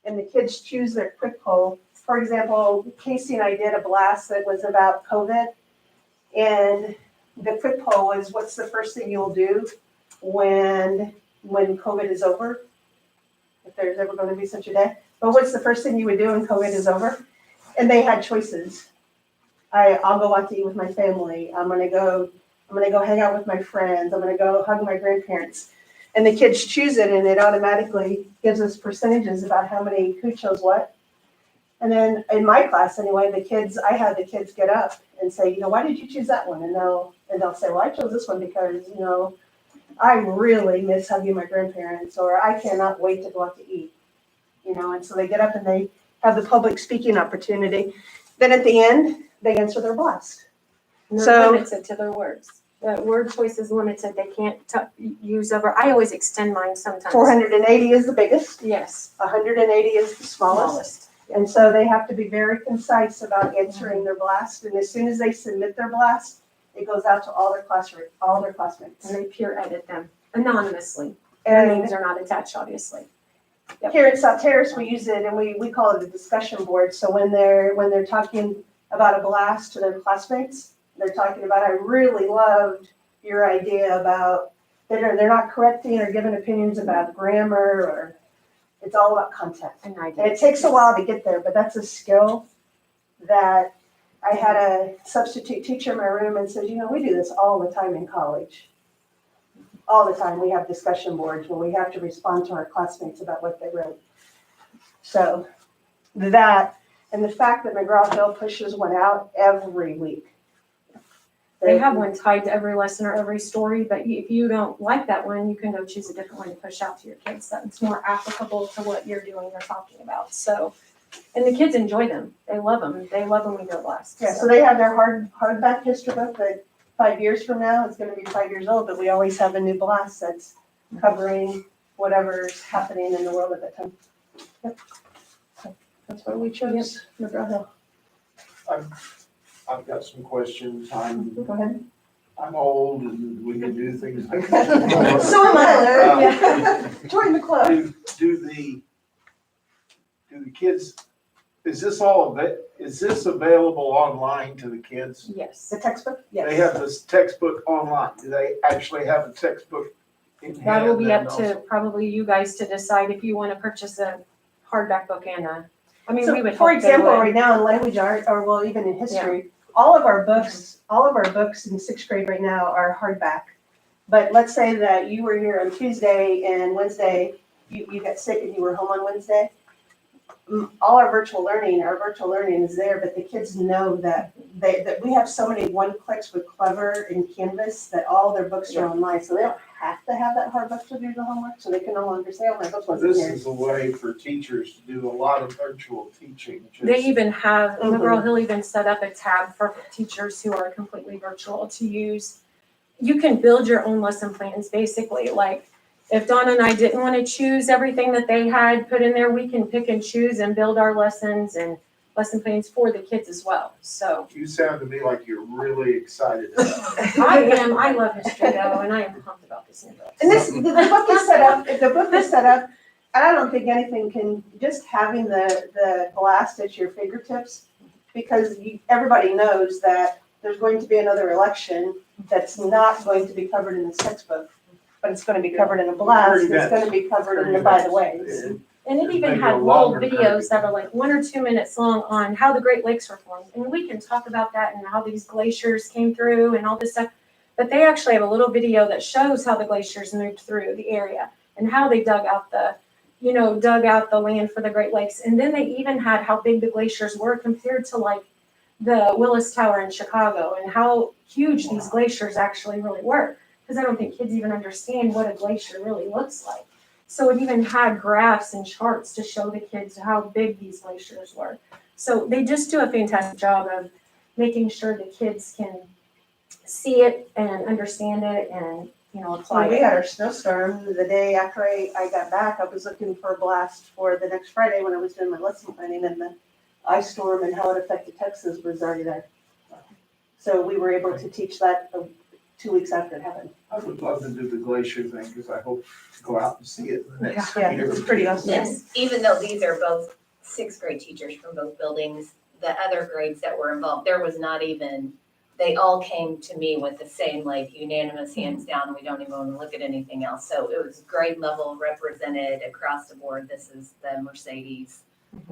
and the kids choose their quick poll. For example, Casey and I did a blast that was about COVID, and the quick poll was, what's the first thing you'll do when COVID is over? If there's ever going to be such a day. But what's the first thing you would do when COVID is over? And they had choices. I'll go out to eat with my family. I'm gonna go hang out with my friends. I'm gonna go hug my grandparents. And the kids choose it, and it automatically gives us percentages about who chose what. And then in my class anyway, I had the kids get up and say, why did you choose that one? And they'll say, well, I chose this one because, I really miss hugging my grandparents, or I cannot wait to go out to eat. You know, and so they get up and they have the public speaking opportunity. Then at the end, they answer their blast. And they're So- limited to their words. The word choice is limited. They can't use over, I always extend mine sometimes. 480 is the biggest, Yes. 180 is the smallest. Smallest. And so they have to be very concise about answering their blast. And as soon as they submit their blast, it goes out to all their classmates. And they peer edit them anonymously. Their And names are not attached, obviously. Yep. here at South Terrace, we use it and we call it a discussion board. So when they're talking about a blast to their classmates, they're talking about, I really loved your idea about, they're not correcting or giving opinions about grammar, or it's all about content. And I And it takes a while to get there, but that's a skill that I had a substitute teacher in my room and said, you know, we do this all the time in college. All the time, we have discussion boards where we have to respond to our classmates about what they wrote. So that, and the fact that McGraw-Hill pushes one out every week. They have one tied to every lesson or every story, but if you don't like that one, you can go choose a different one to push out to your kids. That's more applicable to what you're doing or talking about. So, and the kids enjoy them. They love them. They love when we go last. Yeah, so they have their hardback history book that 5 years from now, it's gonna be 5 years old, but we always have a new blast that's covering whatever's happening in the world at that time. Yep. So that's why we chose McGraw-Hill. I've got some questions. Go ahead. I'm old and we can do things like that. So am I, Larry. Yeah. Join the club. Do the kids, is this available online to the kids? Yes. The textbook? They Yes. have this textbook online. Do they actually have a textbook in hand? That will be then up to also? probably you guys to decide if you want to purchase a hardback book and we would So hope for they example, would. right now in language art, or well, even in history, all of our books in sixth grade right now are hardback. But let's say that you were here on Tuesday and Wednesday, you got sick and you were home on Wednesday. All our virtual learning is there, but the kids know that that we have so many one clicks with Clever and Canvas that all their books are online, so they don't have to have that hard book to do the homework, so they can no longer say, oh, my book wasn't This here. is a way for teachers to do a lot of virtual teaching. They even have, Mhm. McGraw-Hill even set up a tab for teachers who are completely virtual to use. You can build your own lesson plans, basically, like, if Donna and I didn't want to choose everything that they had put in there, we can pick and choose and build our lessons and lesson plans for the kids as well, so. You sound to me like you're really excited about it. I love history though, and I am pumped about this new book. And the book is set up, and I don't think anything can, just having the blast at your fingertips, because everybody knows that there's going to be another election that's not going to be covered in this textbook, but it's gonna be covered in a blast, it's gonna be covered in the by the ways. And it even Maybe had a little longer videos that are like 1 or 2 minutes long on how the Great Lakes were formed. And we can talk about that and how these glaciers came through and all this stuff. But they actually have a little video that shows how the glaciers moved through the area and how they dug out the land for the Great Lakes. And then they even had how big the glaciers were compared to like the Willis Tower in Chicago and how huge these glaciers actually really were. Because I don't think kids even understand what a glacier really looks like. So it even had graphs and charts to show the kids how big these glaciers were. So they just do a fantastic job of making sure the kids can see it and understand it and, apply We it. had our snowstorm the day after I got back. I was looking for a blast for the next Friday when I was doing my lesson planning, and the ice storm and how it affected Texas was already there. So we were able to teach that 2 weeks after it happened. I would love to do the glacier thing, because I hope to go out and see it the next Yeah, year. it's pretty awesome. Yes, even though these are both sixth grade teachers from both buildings, the other grades that were involved, there was not even, they all came to me with the same like unanimous hands down, we don't even want to look at anything else. So it was grade level represented across the board. This is the Mercedes.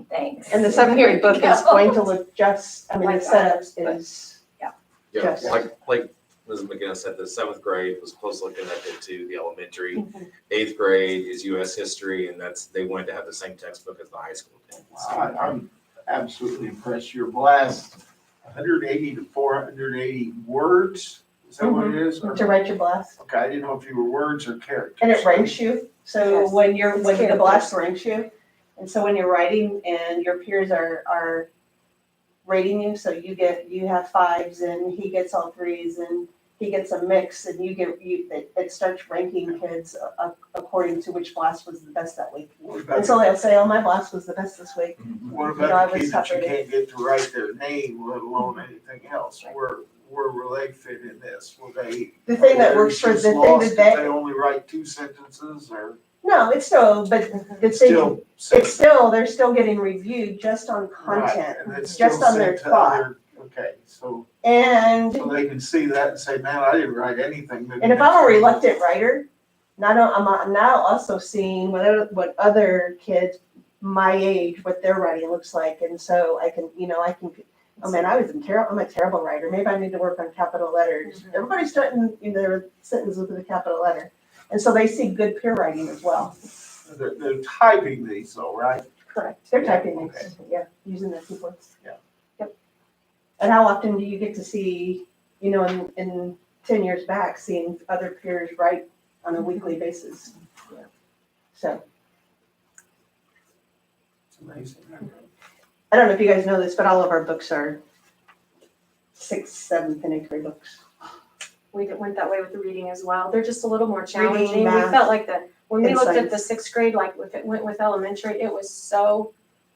Thanks. And the seventh grade book is going to look just, the setup is. Yeah, Yes. like Ms. McGinnis said, the 7th grade was closely connected to the elementary. 8th grade is US history, and they wanted to have the same textbook as the high school did. Wow, I'm absolutely impressed. Your blast, 180 to 480 words, Is that what it is? Or- to write your blast. Okay, I didn't know if you were words or characters. And it ranks you, so Yes. when It's the characters. blast ranks you, and so when you're writing and your peers are rating you, so you have fives and he gets all threes and he gets a mix and it starts ranking kids according to which blast was the best that week. What about And so they'll say, oh, my blast was the best this week. What You know, I about the was kids that you top-rated. can't get to write their name, let alone anything else? Where will they fit in this? Will they? The thing that are works for, kids the thing lost that if they only write 2 sentences or no, it's still, but the thing, still? it's still, they're still getting reviewed just on Right, content, and it's just still on their sent to thought. other- Okay, so And they can see that and say, man, I didn't write anything. And if I'm a reluctant writer, I'm now also seeing what other kids my age, what their writing looks like, and so I can, oh man, I'm a terrible writer. Maybe I need to work on capital letters. Everybody's starting their sentences with a capital letter, and so they see good peer writing as well. They're typing these though, right? Correct. They're typing these, yeah, using their keyboards. Yeah. Yep. And how often do you get to see, in 10 years back, seeing other peers write on a weekly basis? Yeah. So. It's amazing. I don't know if you guys know this, but all of our books are 6th, 7th, and 8th grade books. We went that way with the reading as well. They're just a little more Reading, challenging. We math, felt like when we and looked at the science. 6th grade, like if it went with elementary, it was so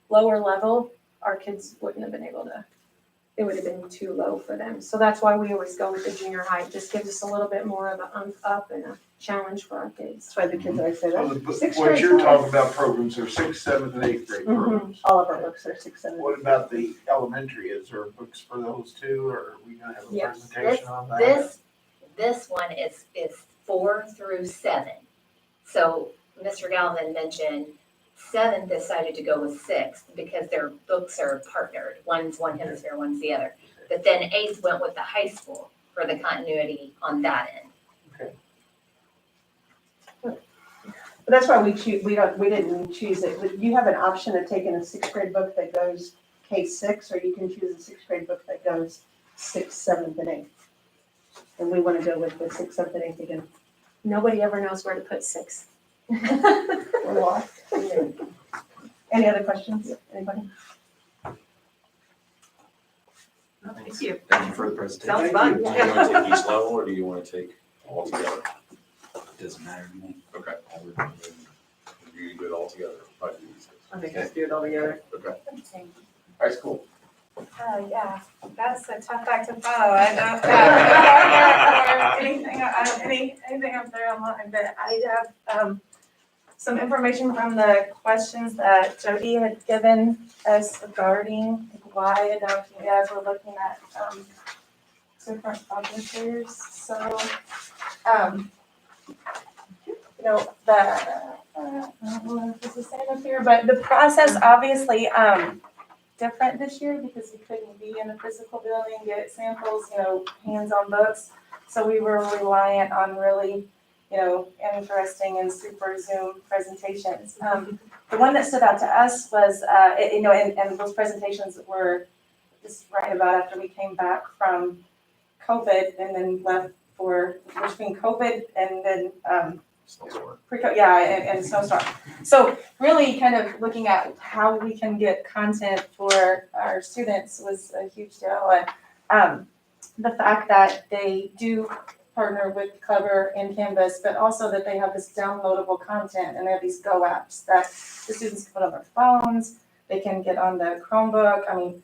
lower level, our kids wouldn't have been able to, it would have been too low for them. So that's why we always go with the junior high. It just gives us a little bit more of a up and a challenge for our kids. That's why the kids always say So that. the- 6th What grade you're class. talking about programs are 6th, 7th, and 8th grade programs. All of our books are 6th, 7th. What about the elementary? Is there books for those too, or are we gonna have a Yes. presentation on that? This one is 4 through 7. So Mr. Galvin mentioned 7 decided to go with 6th because their books are partnered. One's one hemisphere, one's the other. But then 8th went with the high school for the continuity on that end. But that's why we didn't choose it. But you have an option of taking a 6th grade book that goes K6, or you can choose a 6th grade book that goes 6th, 7th, and 8th. And we want to go with the 6th, 7th, and 8th again. Nobody ever knows where to put 6. We're lost. Any other questions? Anybody? Thank you. Thank you for the presentation. Sounds fun. Do you want to take each level or do you want to take all together? Doesn't matter to me. Okay. You do it all together. Right. I think let's do it all together. Okay. All right, cool. Yeah, that's a tough act to follow. I don't have anything up there online, but I have some information from the questions that Jody had given us regarding why you guys were looking at different publishers. So, I don't know if this is saying up here, but the process obviously different this year because we couldn't be in a physical building, get samples, hands-on books. So we were reliant on really, interesting and super Zoom presentations. The one that stood out to us was, and those presentations were just right about after we came back from COVID and then left for between COVID and then and snowstorm. So really kind of looking at how we can get content for our students was a huge deal. And the fact that they do partner with Clever and Canvas, but also that they have this downloadable content and they have these Go apps that the students can put on their phones, they can get on the Chromebook. I mean,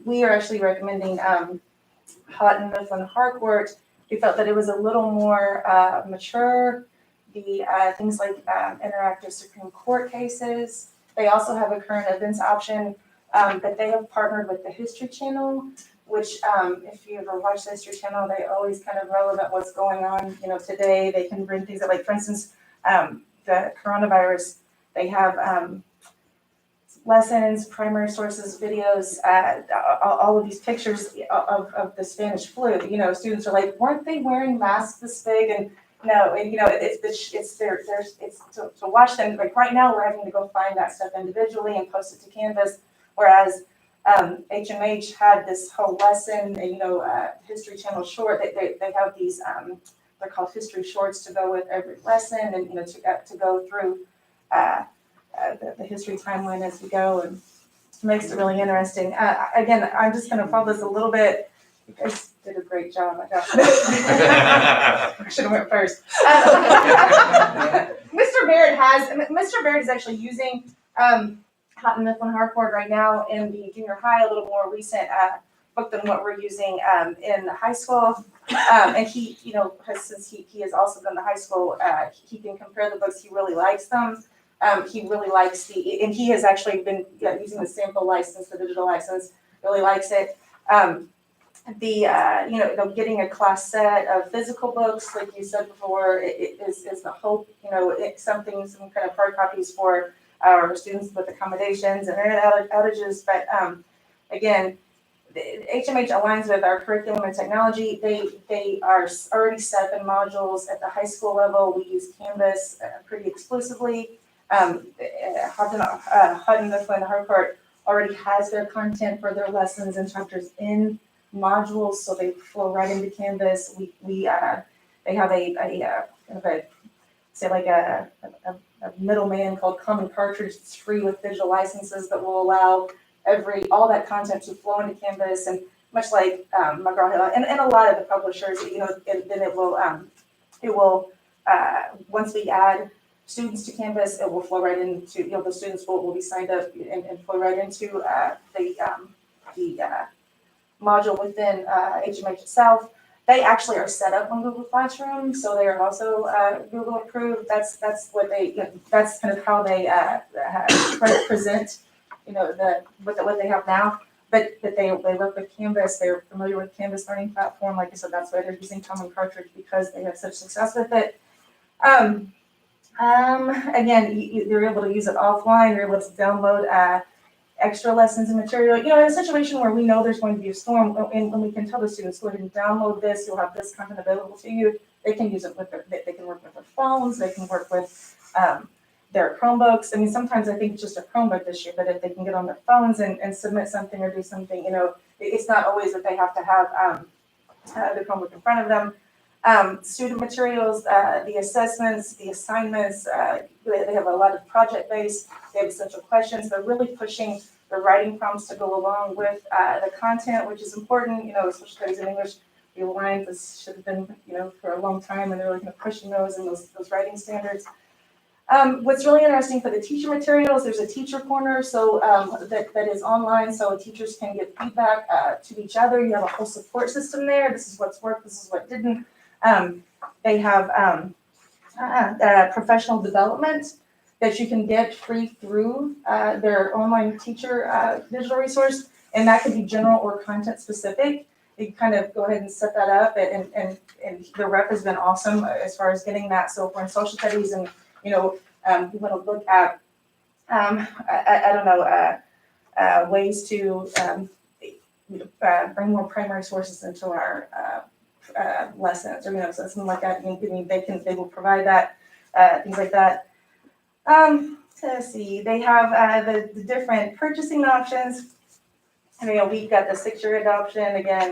we are actually recommending Houghton Mifflin Harcourt. We felt that it was a little more mature. The things like interactive Supreme Court cases. They also have a current events option, but they have partnered with the History Channel, which if you ever watch the History Channel, they always kind of relevant what's going on, today. They can bring things up, like for instance, the coronavirus, they have lessons, primary sources, videos, all of these pictures of the Spanish flu. Students are like, weren't they wearing masks this big? And no, and it's to watch them. Like right now, we're having to go find that stuff individually and post it to Canvas. Whereas HMH had this whole lesson, and, History Channel short, they have these, they're called history shorts to go with every lesson and, to go through, the history timeline as we go, and makes it really interesting. Again, I'm just gonna follow this a little bit. You guys did a great job. I should have went first. Mr. Barrett is actually using Houghton Mifflin Harcourt right now in the junior high, a little more recent book than what we're using in high school. And he, since he has also done the high school, he can compare the books. He really likes them. He really likes and he has actually been using the sample license, the digital license, really likes it. Getting a class set of physical books, like you said before, is the hope, some kind of hard copies for our students with accommodations and internet outages. But again, the HMH aligns with our curriculum and technology. They are already 7 modules at the high school level. We use Canvas pretty exclusively. Houghton Mifflin Harcourt already has their content for their lessons and chapters in modules, so they flow right into Canvas. They have a middleman called Common Cartridge. It's free with digital licenses that will allow all that content to flow into Canvas, and much like McGraw-Hill and a lot of the publishers, then it will once we add students to Canvas, it will flow right into, the students will be signed up and flow right into the module within HMH itself. They actually are set up on Google Classroom, so they are also Google approved. That's what that's kind of how they present, what they have now. But they work with Canvas. They're familiar with Canvas learning platform. Like I said, that's why they're using Common Cartridge, because they have such success with it. Again, you're able to use it offline. You're able to download extra lessons and material. In a situation where we know there's going to be a storm, and when we can tell the students, go ahead and download this, you'll have this content available to you. They can use it they can work with their phones. They can work with their Chromebooks. I mean, sometimes I think it's just a Chromebook issue, but if they can get on their phones and submit something or do something, it's not always that they have to have the Chromebook in front of them. Student materials, the assessments, the assignments, they have a lot of project-based, they have essential questions. They're really pushing the writing prompts to go along with the content, which is important, social studies in English. The Alliance should have been, for a long time, and they're really pushing those and those writing standards. What's really interesting for the teacher materials, there's a teacher corner, so that is online, so teachers can give feedback to each other. You have a whole support system there. This is what's worked, this is what didn't. They have professional development that you can get free through their online teacher digital resource, and that could be general or content specific. You kind of go ahead and set that up, and the rep has been awesome as far as getting that. So if we're in social studies and we want to look at ways to bring more primary sources into our lessons, or something like that. They will provide that, things like that. Let's see, they have the different purchasing options. We've got the 6-year adoption. Again,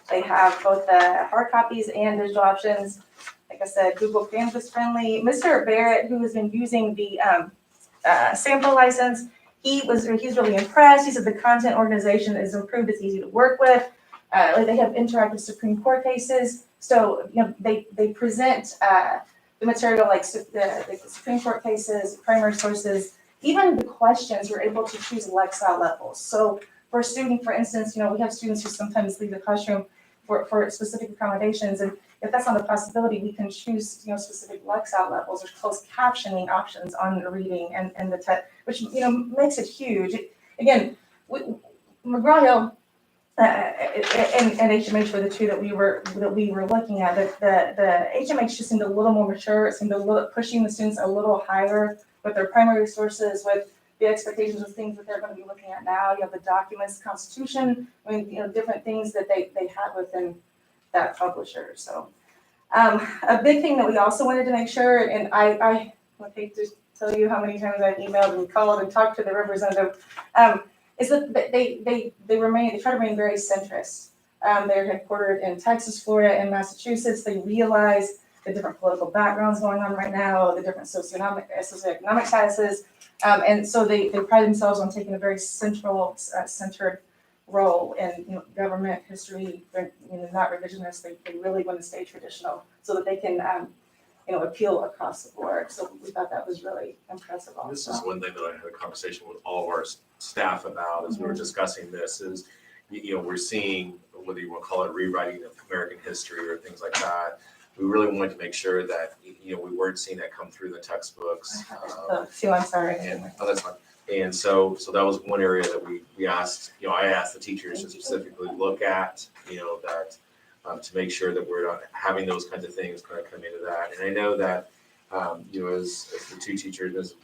they have both the hard copies and digital options. Like I said, Google Canvas friendly. Mr. Barrett, who has been using the sample license, he's really impressed. He said the content organization is improved. It's easy to work with. They have interactive Supreme Court cases. So, they present the material like the Supreme Court cases, primary sources, even the questions. You're able to choose Lexile levels. So for a student, for instance, we have students who sometimes leave the classroom for specific accommodations. And if that's not a possibility, we can choose, specific Lexile levels or closed captioning options on the reading and the text, which, makes it huge. Again, McGraw-Hill and HMH were the two that we were looking at. The HMH just seemed a little more mature. It seemed pushing the students a little higher with their primary sources, with the expectations of things that they're going to be looking at now. You have the documents, Constitution, different things that they had within that publisher. So a big thing that we also wanted to make sure, and I hate to tell you how many times I've emailed and called and talked to the representative, is that they try to remain very centrist. They're headquartered in Texas, Florida, and Massachusetts. They realize the different political backgrounds going on right now, the different socioeconomic statuses. And so they pride themselves on taking a very centered role in government history. They're not revisionist. They really want to stay traditional so that they can appeal across the board. So we thought that was really impressive also. This is one thing that I had a conversation with all of our staff about as we were discussing this is, we're seeing, whether you want to call it rewriting of American history or things like that, we really wanted to make sure that, we weren't seeing that come through the textbooks. I'm sorry. And, oh, that's fine. And so that was one area that we asked, I asked the teachers to specifically look at, that to make sure that we're not having those kinds of things kind of come into that. And I know that, as the two teachers, as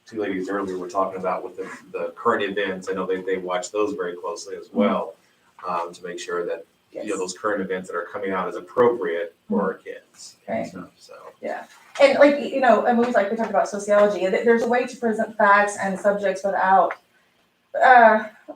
two ladies earlier were talking about with the current events, I know they watch those very closely as well, to make sure that, those current events that are coming out is appropriate for our kids. Right. So. Yeah. And in movies like we talked about sociology, there's a way to present facts and subjects without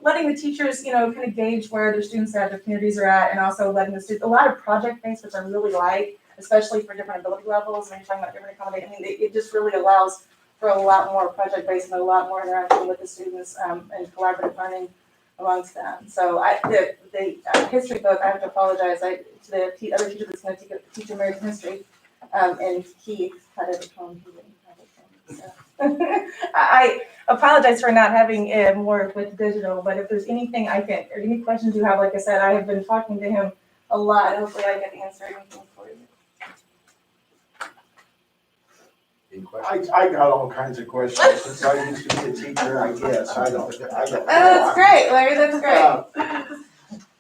letting the teachers, kind of gauge where their students at, their communities are at, and also letting the students, a lot of project-based, which I really like, especially for different ability levels, when you're talking about different accommodating, it just really allows for a lot more project-based and a lot more interaction with the students and collaborative learning amongst them. So the history book, I have to apologize, to the other teacher that's going to teach American history, and he had it at home. So. I apologize for not having more with digital, but if there's anything or any questions you have, like I said, I have been talking to him a lot. Hopefully I can answer anything for you. Any questions? I got all kinds of questions since I used to be a teacher, I guess. I don't know. That's great, Larry, that's great.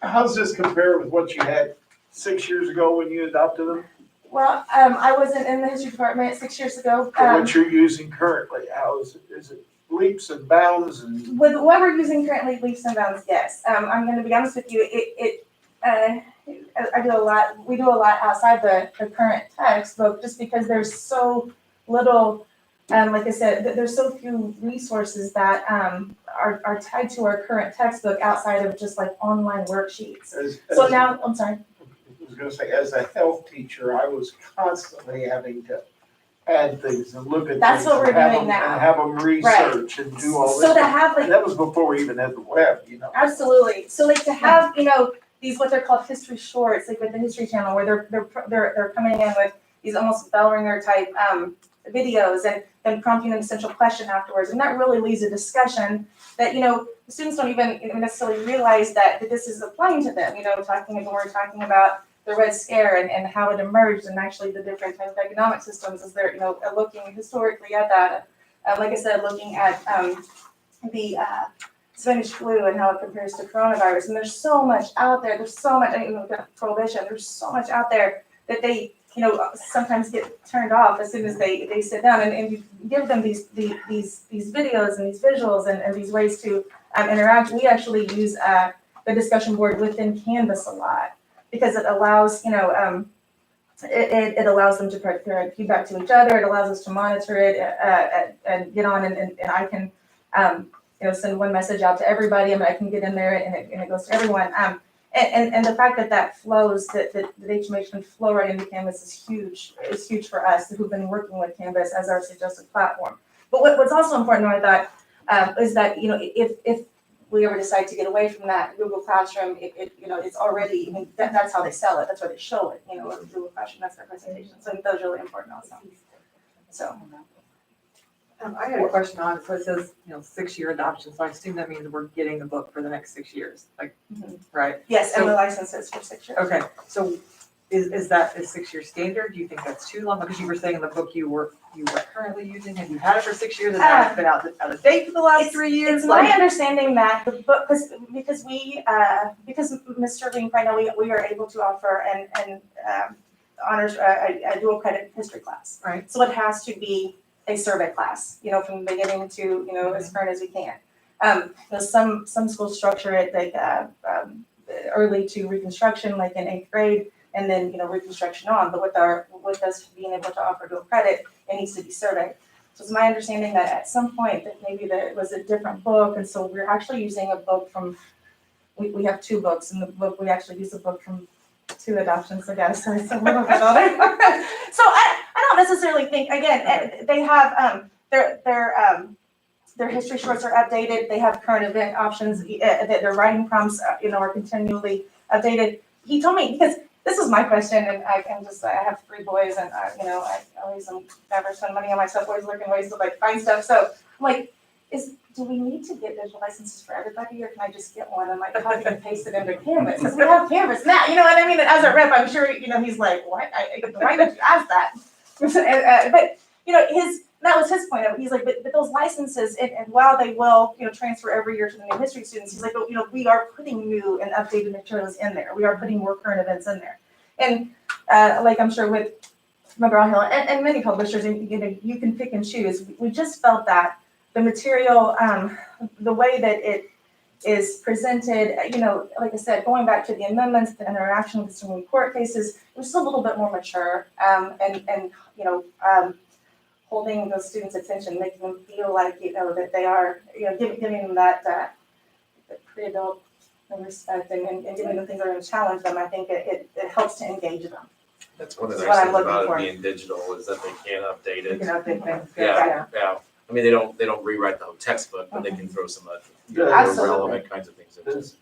How's this compare with what you had 6 years ago when you adopted them? Well, I wasn't in the history department 6 years ago. And what you're using currently, how is it leaps and bounds and? With what we're using currently, leaps and bounds, yes. I'm going to be honest with you. I do a lot. We do a lot outside the current textbook, just because there's so little. Like I said, there's so few resources that are tied to our current textbook outside of just like online worksheets. Now, I'm sorry. I was going to say, as a health teacher, I was constantly having to add things and look at That's things. what we're and have doing them- now. And have them research and do all this. So to have And that was before we even had the web, Absolutely. So to have, these what they're called history shorts, like with the History Channel, where they're coming in with these almost bell ringer type videos and then prompting an essential question afterwards. And that really leads a discussion that, the students don't even necessarily realize that this is applying to them, we're talking about the Red Scare and how it emerged and actually the different types of economic systems as they're, looking historically at that. Like I said, looking at the Spanish flu and how it compares to coronavirus. And there's so much out there. There's so much, prohibition. There's so much out there that they, sometimes get turned off as soon as they sit down and you give them these videos and these visuals and these ways to interact. We actually use the discussion board within Canvas a lot because it allows, it allows them to provide feedback to each other. It allows us to monitor it and get on and I can, send one message out to everybody. I can get in there and it goes to everyone. And the fact that flows, that the information can flow right into Canvas is huge for us who've been working with Canvas as our suggested platform. But what's also important, I thought, is that, if we ever decide to get away from that Google Classroom, it's already, that's how they sell it. That's where they show it, Google Classroom, that's their presentation. So I think that was really important also. So. I had a question on, so it says, 6-year adoption, so I assume that means we're getting the book for the next 6 years, right? Yes, and So- the license is for 6 years. Okay, so is that a 6-year standard? Do you think that's too long? Because you were saying in the book you were currently using, have you had it for 6 years and now it's been out of date for the last 3 years? It's my understanding that the book, because Mr. Link, right now, we are able to offer an honors, a dual credit history class. Right. So it has to be a survey class, from the beginning to, as current as we can. Some schools structure it like early to Reconstruction, like in 8th grade, and then, Reconstruction on. But with us being able to offer dual credit, it needs to be survey. So it's my understanding that at some point that maybe there was a different book, and so we're actually using a book from, we have two books, and the book, we actually use a book from two adoptions, I guess, so it's a little bit older. So I don't necessarily think, again, they have, their history shorts are updated, they have current event options, that their writing prompts, are continually updated. He told me, because this is my question, and I have 3 boys, and I always never spend money on myself, always looking ways to like find stuff, so I'm like, do we need to get digital licenses for everybody, or can I just get one and like copy and paste it into Canvas? Because we have Canvas now, you know what I mean? And as a rep, I'm sure, he's like, what? Why did you ask that? But, that was his point of it. He's like, but those licenses, and while they will, transfer every year to the new history students, he's like, we are putting new and updated materials in there. We are putting more current events in there. And like I'm sure with McGraw-Hill and many publishers, you can pick and choose. We just felt that the material, the way that it is presented, like I said, going back to the amendments, the interaction with the Supreme Court cases, it was just a little bit more mature, and holding those students' attention, making them feel like, that they are, giving them that pre-adult respect, and giving them things that are going to challenge them. I think it helps to engage them. That's one of the That's nice what things I'm about looking it being digital is that they can update You it. can update things. Yeah. I mean, they don't rewrite the whole textbook, but they can throw some more Absolutely. relevant kinds of things into it. Does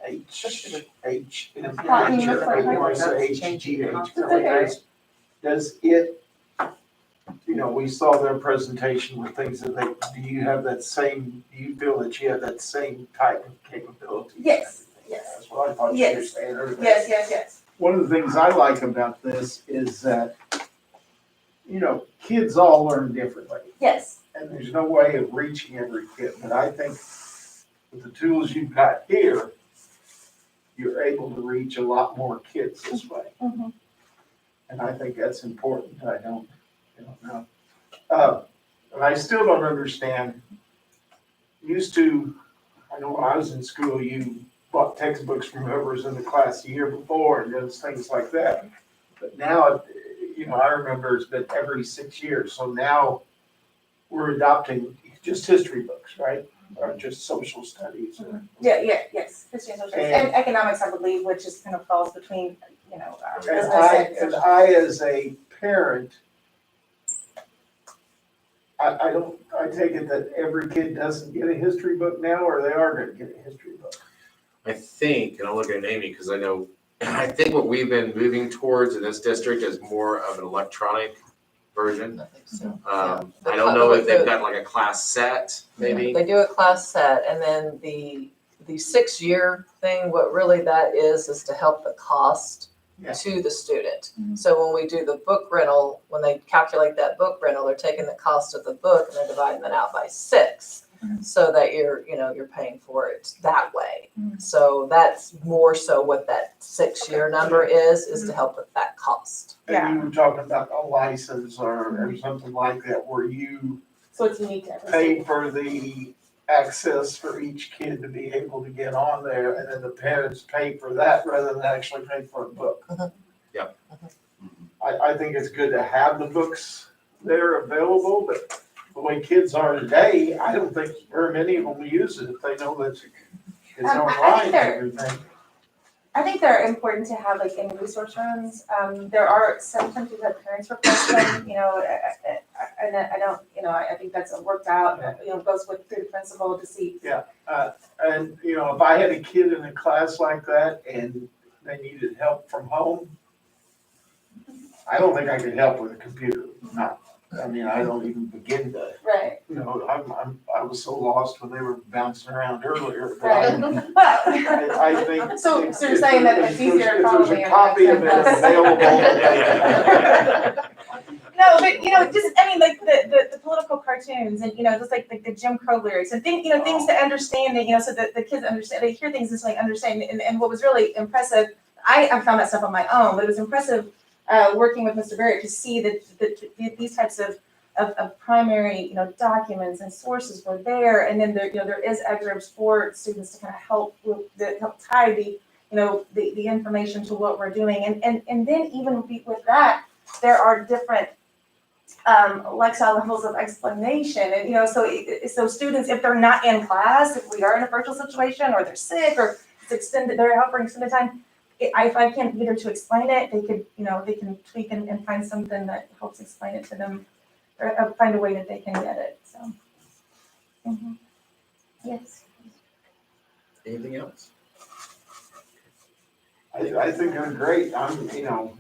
H, in That's HGH, does it, we saw their presentation with things that do you have that same, do you feel that you have that same type of capability? Yes. That's what I thought you were Yes. saying earlier. Yes. One of the things I like about this is that, kids all learn differently. Yes. And there's no way of reaching every kid, but I think with the tools you've got here, you're able to reach a lot more kids this way. Mm-hmm. And I think that's important. I don't know. And I still don't understand. I know when I was in school, you bought textbooks from whoever was in the class the year before and those things like that. But now, I remember it's been every 6 years. So now we're adopting just history books, right? Or just social studies. Yes. History and social studies. And economics, I believe, which just kind of falls between, And I, as a parent, I take it that every kid doesn't get a history book now, or they are gonna get a history book. I think, and I'm looking at Amy because I think what we've been moving towards in this district is more of an electronic version. I think so. I don't know if they've got like a class set, maybe. They do a class set, and then the 6-year thing, what really that is to help the cost to the student. Mhm. So when we do the book rental, when they calculate that book rental, they're taking the cost of the book and they're dividing that out by 6, so that you're paying for it that way. Mhm. So that's more so what that 6-year number is to help with that cost. And you were talking about a license or something like that, where you So it's unique to every pay student. for the access for each kid to be able to get on there, and then the parents pay for that rather than actually pay for a book. Yep. I think it's good to have the books there available, but the way kids are today, I don't think very many of them use it if they know that it's I online think and they're- everything. I think they're important to have like in resource rooms. There are sometimes we've had parents request them, and I don't, I think that's worked out, goes through the principal to see. And, if I had a kid in a class like that and they needed help from home, I don't think I could help with a computer. I don't even begin to, Right. I was so lost when they were bouncing around earlier. but Right. I think. So if you're saying that it's there's- easier If probably there's in a copy of it available. No, but like the political cartoons and just like the Jim Crow lyrics and things to understand it, so that the kids understand, they hear things and so they understand. And what was really impressive, I found that stuff on my own, but it was impressive working with Mr. Barrett to see that these types of primary documents and sources were there, and then there is excerpts for students to kind of help tie the information to what we're doing, and then even with that there are different lexile levels of explanation. And, so students, if they're not in class, if we are in a virtual situation, or they're sick, or it's extended, they're out for an extended time, if I can't get her to explain it, they could, they can tweak and find something that helps explain it to them, or find a way that they can get it, so. Mhm. Yes. Anything else? I think they're great.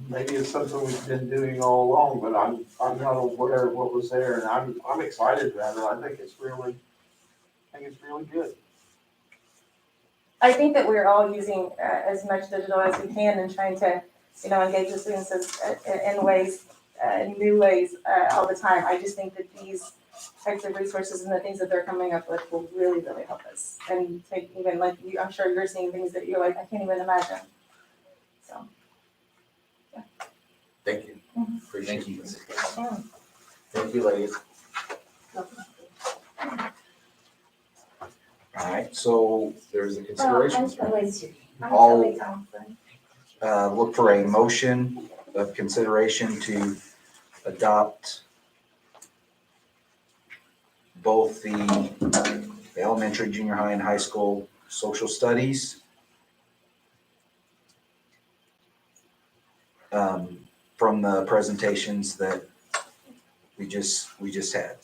Maybe it's something we've been doing all along, but I'm not aware of what was there, and I'm excited about it. I think it's really good. I think that we're all using as much digital as we can and trying to, engage the students in ways, new ways all the time. I just think that these types of resources and the things that they're coming up with will really, really help us. And take even like you, I'm sure you're seeing things that you're like, I can't even imagine. So. Thank you. Mhm. Appreciate you. Yeah. Thank you, ladies. All right, so there's a consideration. I'll look for a motion of consideration to adopt both the elementary, junior high, and high school social studies from the presentations that we just had.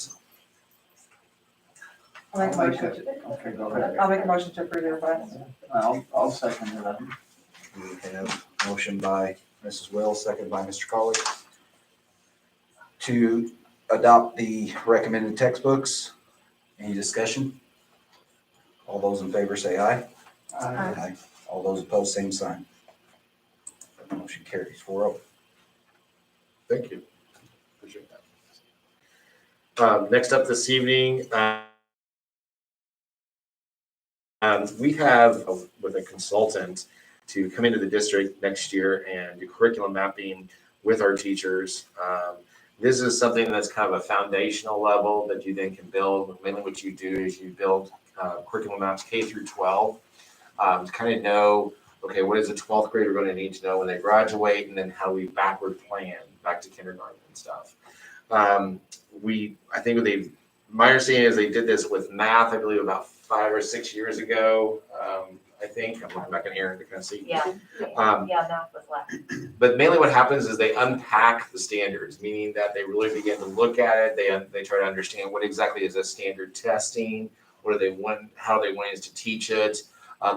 I'll make a motion to approve the request. I'll second it. We have a motion by Mrs. Wells, second by Mr. Colley, to adopt the recommended textbooks. Any discussion? All those in favor say aye. Aye. All those opposed, same sign. Motion carries 4-0. Thank you. Appreciate that. Next up this evening, we have with a consultant to come into the district next year and do curriculum mapping with our teachers. This is something that's kind of a foundational level that you then can build. Mainly what you do is you build curriculum maps K through 12 to kind of know, okay, what is a 12th grader going to need to know when they graduate, and then how we backward plan back to kindergarten and stuff. I think my understanding is they did this with math, I believe about 5 or 6 years ago. I think, I'm looking back in here to kind of see. Yeah, math was left. But mainly what happens is they unpack the standards, meaning that they really begin to look at it. They try to understand what exactly is a standard testing, what do they want, how they want us to teach it.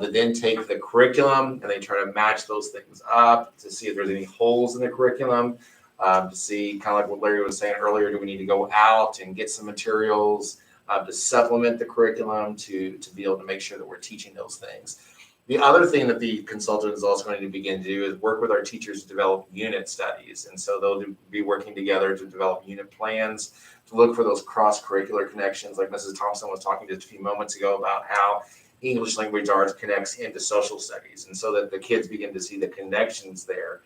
They then take the curriculum and they try to match those things up to see if there's any holes in the curriculum, to see kind of like what Larry was saying earlier, do we need to go out and get some materials to supplement the curriculum to be able to make sure that we're teaching those things. The other thing that the consultant is also going to begin to do is work with our teachers to develop unit studies. And so they'll be working together to develop unit plans, to look for those cross-curricular connections, like Mrs. Thompson was talking just a few moments ago about how English language arts connects into social studies. And so that the kids begin to see the connections there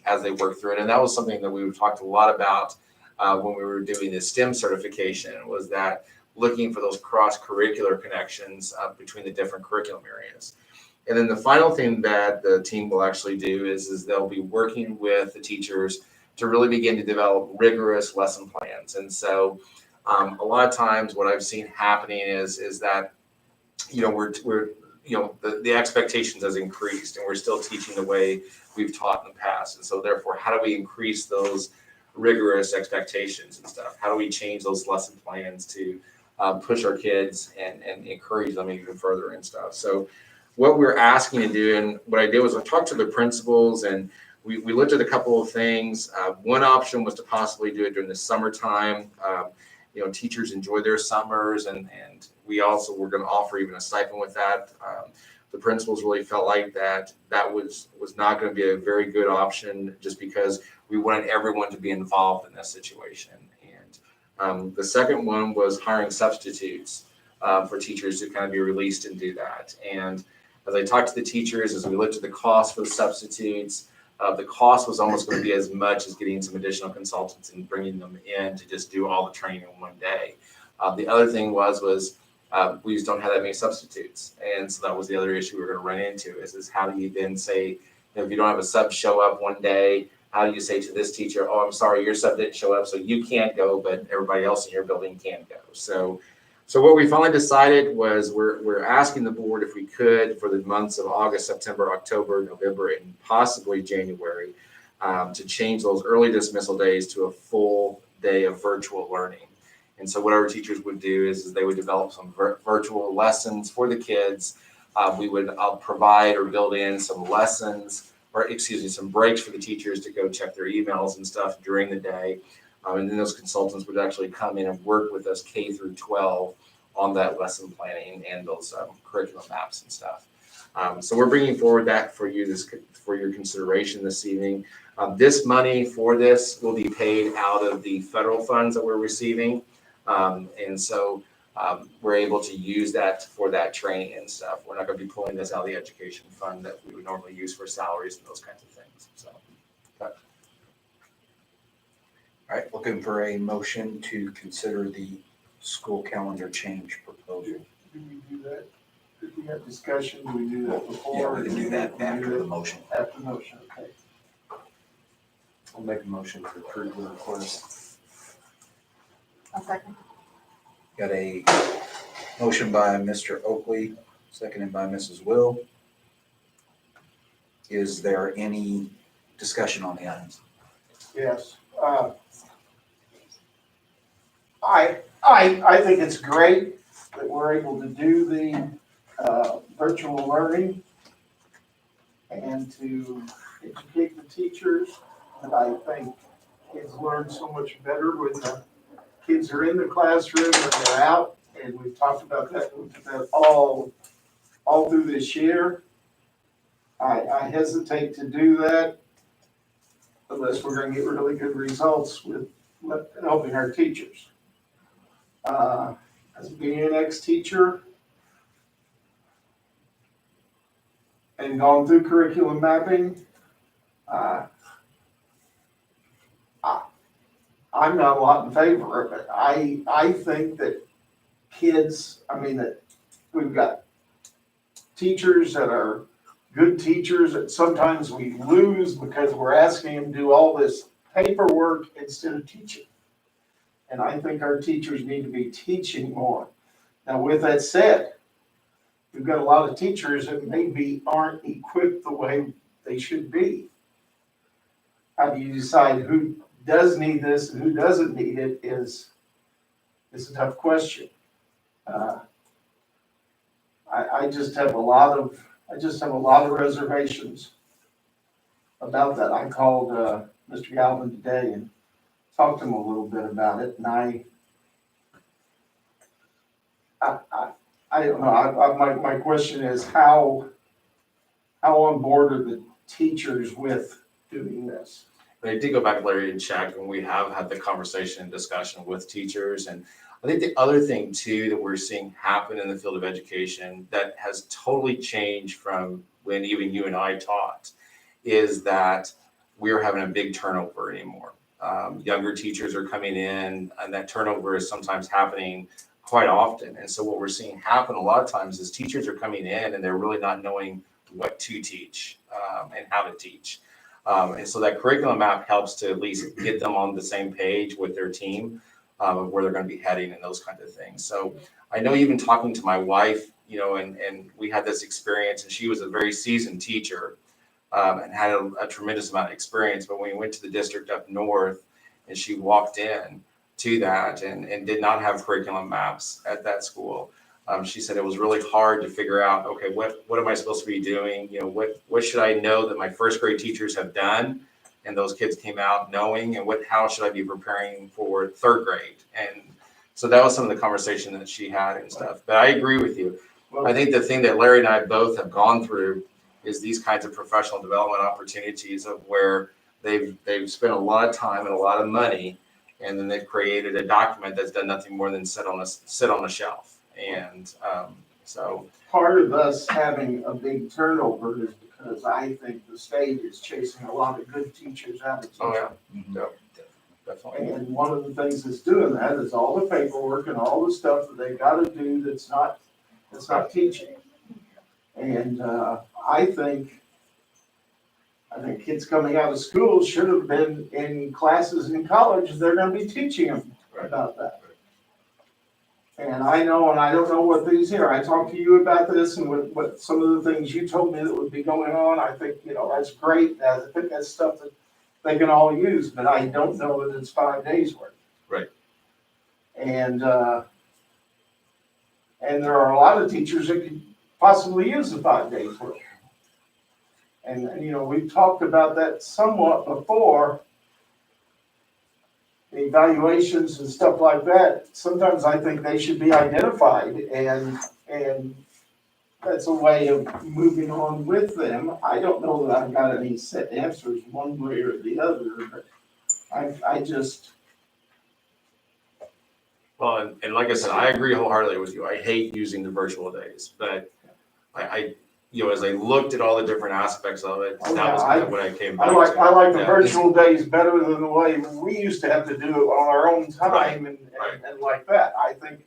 as they work through it. And that was something that we talked a lot about when we were doing the STEM certification, was that looking for those cross-curricular connections between the different curriculum areas. And then the final thing that the team will actually do is they'll be working with the teachers to really begin to develop rigorous lesson plans. And so a lot of times what I've seen happening is that, the expectations has increased and we're still teaching the way we've taught in the past. And so therefore, how do we increase those rigorous expectations and stuff? How do we change those lesson plans to push our kids and encourage them even further and stuff? So what we're asking to do, and what I did was I talked to the principals and we looked at a couple of things. One option was to possibly do it during the summertime. Teachers enjoy their summers and we also were going to offer even a stipend with that. The principals really felt like that was not going to be a very good option just because we wanted everyone to be involved in this situation. And the second one was hiring substitutes for teachers to kind of be released and do that. And as I talked to the teachers, as we looked at the cost for the substitutes, the cost was almost going to be as much as getting some additional consultants and bringing them in to just do all the training in one day. The other thing was we just don't have that many substitutes. And so that was the other issue we were going to run into is how do you then say, if you don't have a sub show up one day, how do you say to this teacher, oh, I'm sorry, your sub didn't show up, so you can't go, but everybody else in your building can go. So what we finally decided was we're asking the board if we could for the months of August, September, October, November, and possibly January, to change those early dismissal days to a full day of virtual learning. And so what our teachers would do is they would develop some virtual lessons for the kids. We would provide or build in some lessons, or excuse me, some breaks for the teachers to go check their emails and stuff during the day. And then those consultants would actually come in and work with us K through 12 on that lesson planning and those curriculum maps and stuff. So we're bringing forward that for you for your consideration this evening. This money for this will be paid out of the federal funds that we're receiving. And so we're able to use that for that training and stuff. We're not going to be pulling this out of the education fund that we would normally use for salaries and those kinds of things. So, All right, looking for a motion to consider the school calendar change proposal. Do we do that? Did we have discussion? Do we do that before? Yeah, we can do that after the motion. After the motion, okay. I'll make a motion to approve the request. I'll second. Got a motion by Mr. Oakley, seconded by Mrs. Will. Is there any discussion on the items? Yes. I think it's great that we're able to do the virtual learning and to educate the teachers. And I think kids learn so much better when the kids are in the classroom and they're out. And we've talked about that all through this year. I hesitate to do that unless we're going to get really good results with helping our teachers. As being an ex-teacher and gone through curriculum mapping, I'm not a lot in favor of it. I think that that we've got teachers that are good teachers that sometimes we lose because we're asking them to do all this paperwork instead of teaching. And I think our teachers need to be teaching more. Now, with that said, we've got a lot of teachers that maybe aren't equipped the way they should be. How do you decide who does need this and who doesn't need it is a tough question. I just have a lot of reservations about that. I called Mr. Galvin today and talked to him a little bit about it, and I don't know. My question is how on board are the teachers with doing this? I did go back, Larry, and check, and we have had the conversation and discussion with teachers. And I think the other thing too that we're seeing happen in the field of education that has totally changed from when even you and I taught is that we're having a big turnover anymore. Younger teachers are coming in, and that turnover is sometimes happening quite often. And so what we're seeing happen a lot of times is teachers are coming in and they're really not knowing what to teach and how to teach. And so that curriculum map helps to at least get them on the same page with their team of where they're going to be heading and those kinds of things. So I know even talking to my wife, and we had this experience, and she was a very seasoned teacher and had a tremendous amount of experience. But when we went to the district up north and she walked in to that and did not have curriculum maps at that school, she said it was really hard to figure out, okay, what am I supposed to be doing? What should I know that my first grade teachers have done and those kids came out knowing, and how should I be preparing for third grade? And so that was some of the conversation that she had and stuff. But I agree with you. I think the thing that Larry and I both have gone through is these kinds of professional development opportunities of where they've spent a lot of time and a lot of money, and then they've created a document that's done nothing more than sit on a shelf. And so part of us having a big turnover is because I think the state is chasing a lot of good teachers out of teaching. oh yeah, definitely. And one of the things that's doing that is all the paperwork and all the stuff that they gotta do that's not teaching. And I think I think kids coming out of school should have been in classes in college, they're gonna be teaching them about that. And I know, and I don't know what these here, I talked to you about this and what some of the things you told me that would be going on, I think, that's great, I think that's stuff that they can all use, but I don't know that it's 5 days worth. Right. And there are a lot of teachers that could possibly use the 5 days worth. And, we've talked about that somewhat before. The evaluations and stuff like that, sometimes I think they should be identified and that's a way of moving on with them. I don't know that I've got any set answers one way or the other, but I just. Well, and like I said, I agree wholeheartedly with you. I hate using the virtual days, but I as I looked at all the different aspects of it, Oh, that was yeah, kind of what I came back I to. like the Yeah. virtual days better than the way we used to have to do it on our own time and like that. I think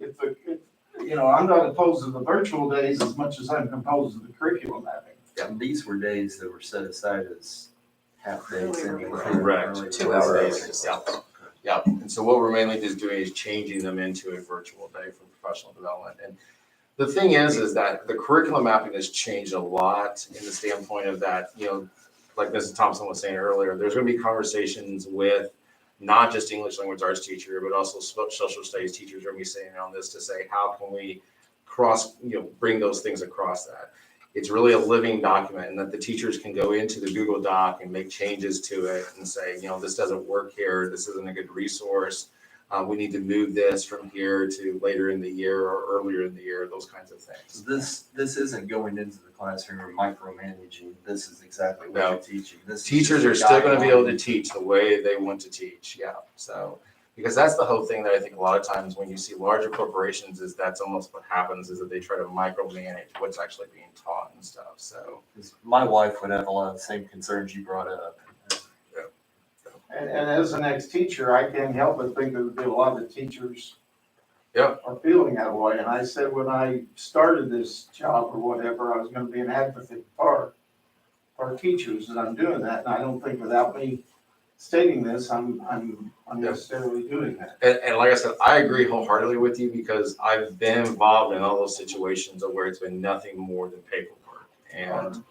I'm not opposed to the virtual days as much as I'm opposed to the curriculum mapping. And these were days that were set aside as half days anyway. Correct. 2 hours. Yeah. Yeah. And so what we're mainly just doing is changing them into a virtual day for professional development. And the thing is that the curriculum mapping has changed a lot in the standpoint of that, like Mrs. Thompson was saying earlier, there's going to be conversations with not just English language arts teacher, but also social studies teachers are going to be saying on this to say, how can we bring those things across that? It's really a living document and that the teachers can go into the Google Doc and make changes to it and say, this doesn't work here. This isn't a good resource. We need to move this from here to later in the year or earlier in the year, those kinds of things. This isn't going into the classroom or micromanaging. This is exactly what No. you're teaching. This is Teachers just are still going to be able to guideline. teach the way they want to teach. Yeah. So, because that's the whole thing that I think a lot of times when you see larger corporations is that's almost what happens is that they try to micromanage what's actually being taught and stuff. So, 'Cause my wife would have a lot of the same concerns you brought up. And as an ex-teacher, I can't help but think that a lot of teachers Yep. are feeling that way. And I said when I started this job or whatever, I was gonna be an advocate for teachers, and I'm doing that. And I don't think without me stating this, I'm unnecessarily doing that. and like I said, I agree wholeheartedly with you because I've been involved in all those situations of where it's been nothing more than paperwork. And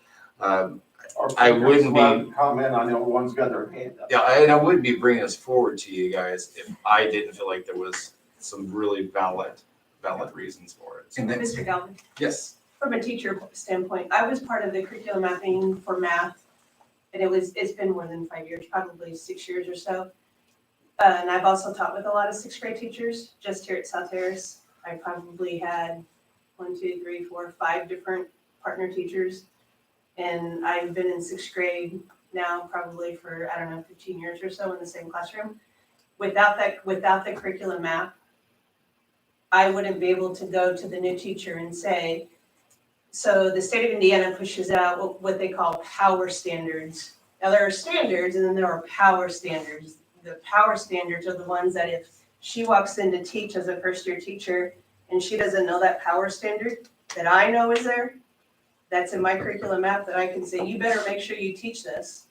Or I wouldn't be- allowed to comment, I know one's got their hand up. yeah, and I wouldn't be bringing this forward to you guys if I didn't feel like there was some really valid reasons for it. And then, Mr. Galvin, Yes. from a teacher standpoint, I was part of the curriculum mapping for math. And it's been more than 5 years, probably 6 years or so. And I've also taught with a lot of sixth grade teachers, just here at South Harris. I probably had 1, 2, 3, 4, 5 different partner teachers. And I've been in sixth grade now probably for, 15 years or so in the same classroom. Without the curriculum map, I wouldn't be able to go to the new teacher and say, so the state of Indiana pushes out what they call power standards. Now there are standards and then there are power standards. The power standards are the ones that if she walks in to teach as a first year teacher and she doesn't know that power standard that I know is there, that's in my curriculum map that I can say, you better make sure you teach this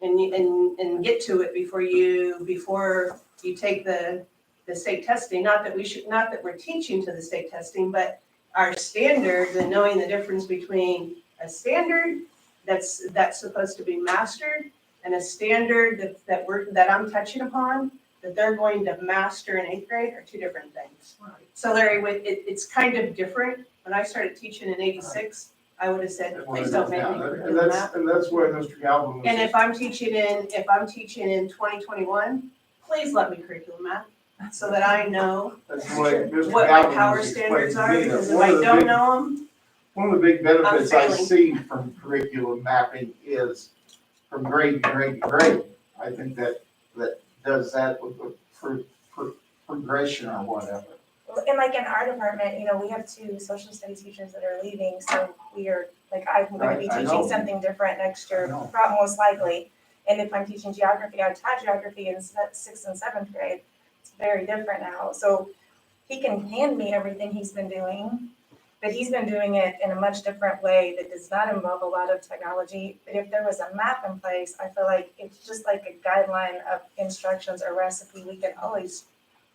and get to it before you take the state testing. Not that we're teaching to the state testing, but our standards and knowing the difference between a standard that's supposed to be mastered and a standard that I'm touching upon that they're going to master in 8th grade are two different things. So Larry, it's kind of different. When I started teaching in '86, I would have said, please don't make me And curriculum map. that's where Mr. Galvin was. And if I'm teaching in 2021, please let me curriculum map so that I know That's the way Mr. what my Galvin power was standards explaining to are, me, that because if I don't know them, one of the big benefits I failing. see from curriculum mapping is from grade to grade to grade. I think that does that with progression or whatever. And like in our department, we have 2 social studies teachers that are leaving, so we are, I'm gonna be I teaching know. something different next year, I know. most likely. And if I'm teaching geography, I taught geography in 6th and 7th grade, it's very different now. So he can hand me everything he's been doing, but he's been doing it in a much different way that does not involve a lot of technology. But if there was a map in place, I feel like it's just like a guideline of instructions or recipe, we can always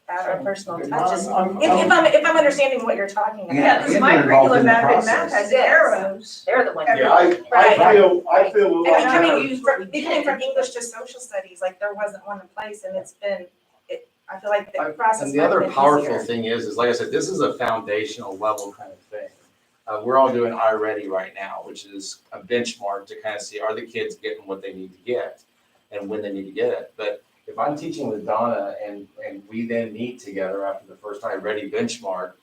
add our personal touches. If I'm understanding what you're talking about. Yeah, because my curriculum map and math has arrows. They're the ones. Yeah, I feel a lot And better. becoming from English to social studies, like there wasn't one in place and I feel like the process. And the might have other been powerful easier. thing is like I said, this is a foundational level kind of thing. We're all doing iReady right now, which is a benchmark to kind of see, are the kids getting what they need to get and when they need to get it. But if I'm teaching with Donna and we then meet together after the first iReady benchmark,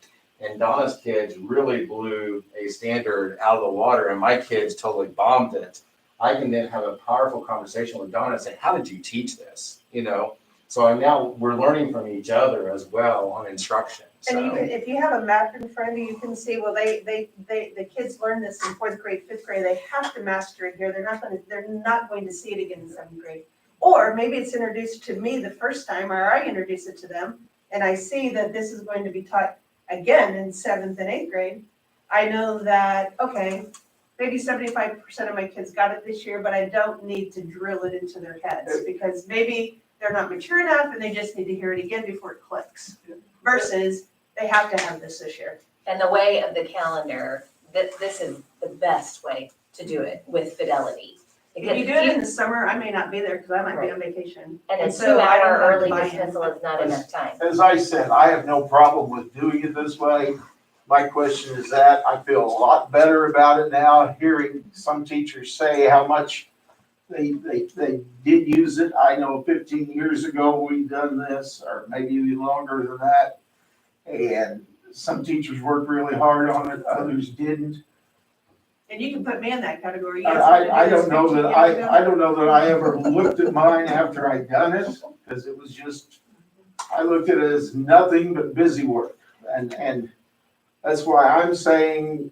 and Donna's kids really blew a standard out of the water and my kids totally bombed it, I can then have a powerful conversation with Donna and say, how did you teach this? You know? So we're learning from each other as well on instruction. And you So- can, if you have a map in front of you, you can see, well, the kids learn this in fourth grade, fifth grade, they have to master it here, they're not going to see it again in seventh grade. Or maybe it's introduced to me the first time, or I introduce it to them, and I see that this is going to be taught again in seventh and eighth grade. I know that, okay, maybe 75% of my kids got it this year, but I don't need to drill it into their heads, because maybe they're not mature enough and they just need to hear it again before it clicks. Versus they have to have this year. And the way of the calendar, this is the best way to do it with fidelity. If you do it in the summer, I may not be there because I might be on vacation. And a And so I don't 2 hour have early buy-in. dismissal is not enough time. As I said, I have no problem with doing it this way. My question is that I feel a lot better about it now, hearing some teachers say how much they did use it. I know 15 years ago we done this, or maybe even longer than that. And some teachers worked really hard on it, others didn't. And you can put me in that category. I don't know that I don't know that I ever looked at mine after I'd done it, because it was just, I looked at it as nothing but busy work. And that's why I'm saying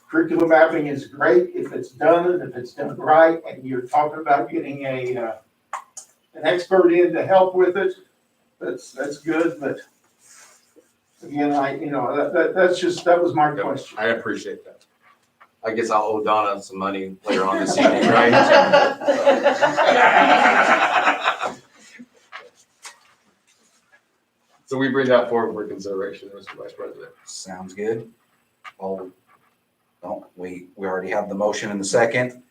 curriculum mapping is great if it's done and if it's done right, and you're talking about getting an expert in to help with it. That's good, but again, that was my question. I appreciate that. I guess I'll owe Donna some money later on this evening, right? So we bring that forward for consideration, Mr. Vice President. Sounds good. We already have the motion and the second.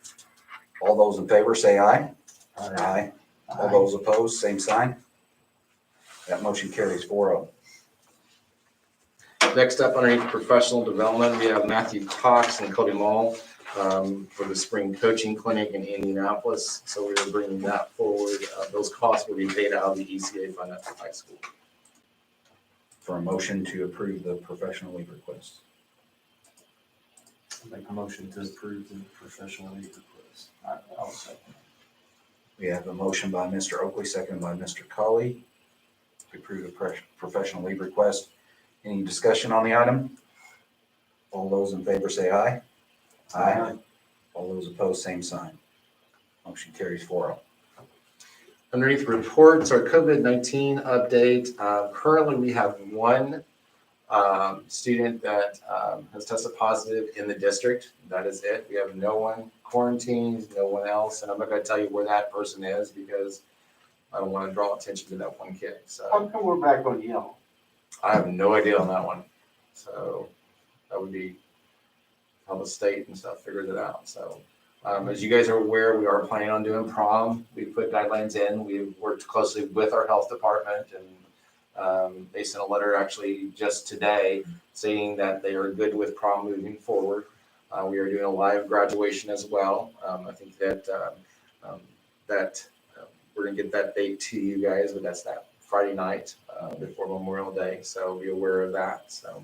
All those in favor say aye. Aye. All those opposed, same sign. That motion carries 4-0. Next up, underneath professional development, we have Matthew Cox and Cody Mall for the spring coaching clinic in Indianapolis. So we are bringing that forward. Those costs will be paid out of the ECA fund at the high school. For a motion to approve the professional leave request. Make a motion to approve the professional leave request. I'll second. We have a motion by Mr. Oakley, seconded by Mr. Colley to approve the professional leave request. Any discussion on the item? All those in favor say aye. Aye. All those opposed, same sign. Motion carries 4-0. Underneath reports, our COVID-19 update. Currently, we have one student that has tested positive in the district. That is it. We have no one quarantined, no one else. And I'm not going to tell you where that person is because I don't want to draw attention to that one kid. So How come we're back on yellow? I have no idea on that one. So that would be how the state and stuff figures it out. So as you guys are aware, we are planning on doing prom. We put guidelines in. We've worked closely with our health department, and they sent a letter actually just today saying that they are good with prom moving forward. We are doing a live graduation as well. I think that we're gonna get that date to you guys, but that's that Friday night before Memorial Day. So be aware of that. So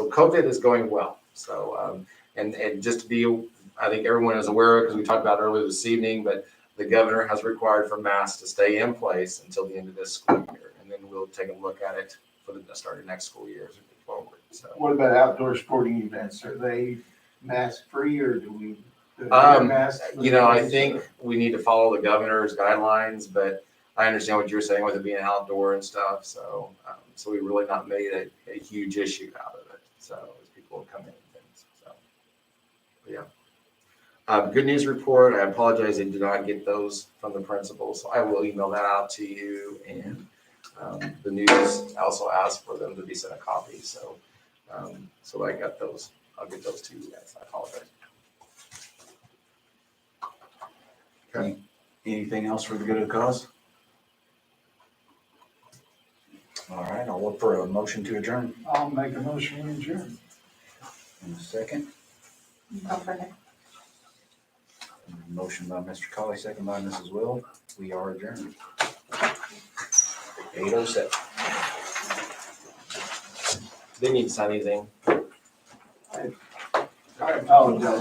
COVID is going well. So and just to be, I think everyone is aware, because we talked about it earlier this evening, but the governor has required for masks to stay in place until the end of this school year. And then we'll take a look at it for the start of next school year as we move forward. So What about outdoor sporting events? Are they mask free, or do we? wear masks? I think we need to follow the governor's guidelines, but I understand what you're saying with it being outdoor and stuff. So we really not made a huge issue out of it. So as people will come in and things, so. But yeah. Good news report, I apologize, I did not get those from the principal, so I will email that out to you. And the news also asked for them to be sent a copy, so, so I got those, I'll get those to you guys, I apologize. Okay. Anything else for the good of the cause? All right, I'll look for a motion to adjourn. I'll make a motion to adjourn. In a second. Motion by Mr. Colley, second by Mrs. Will. We are adjourned. 8:07. They need to sign anything. I apologize.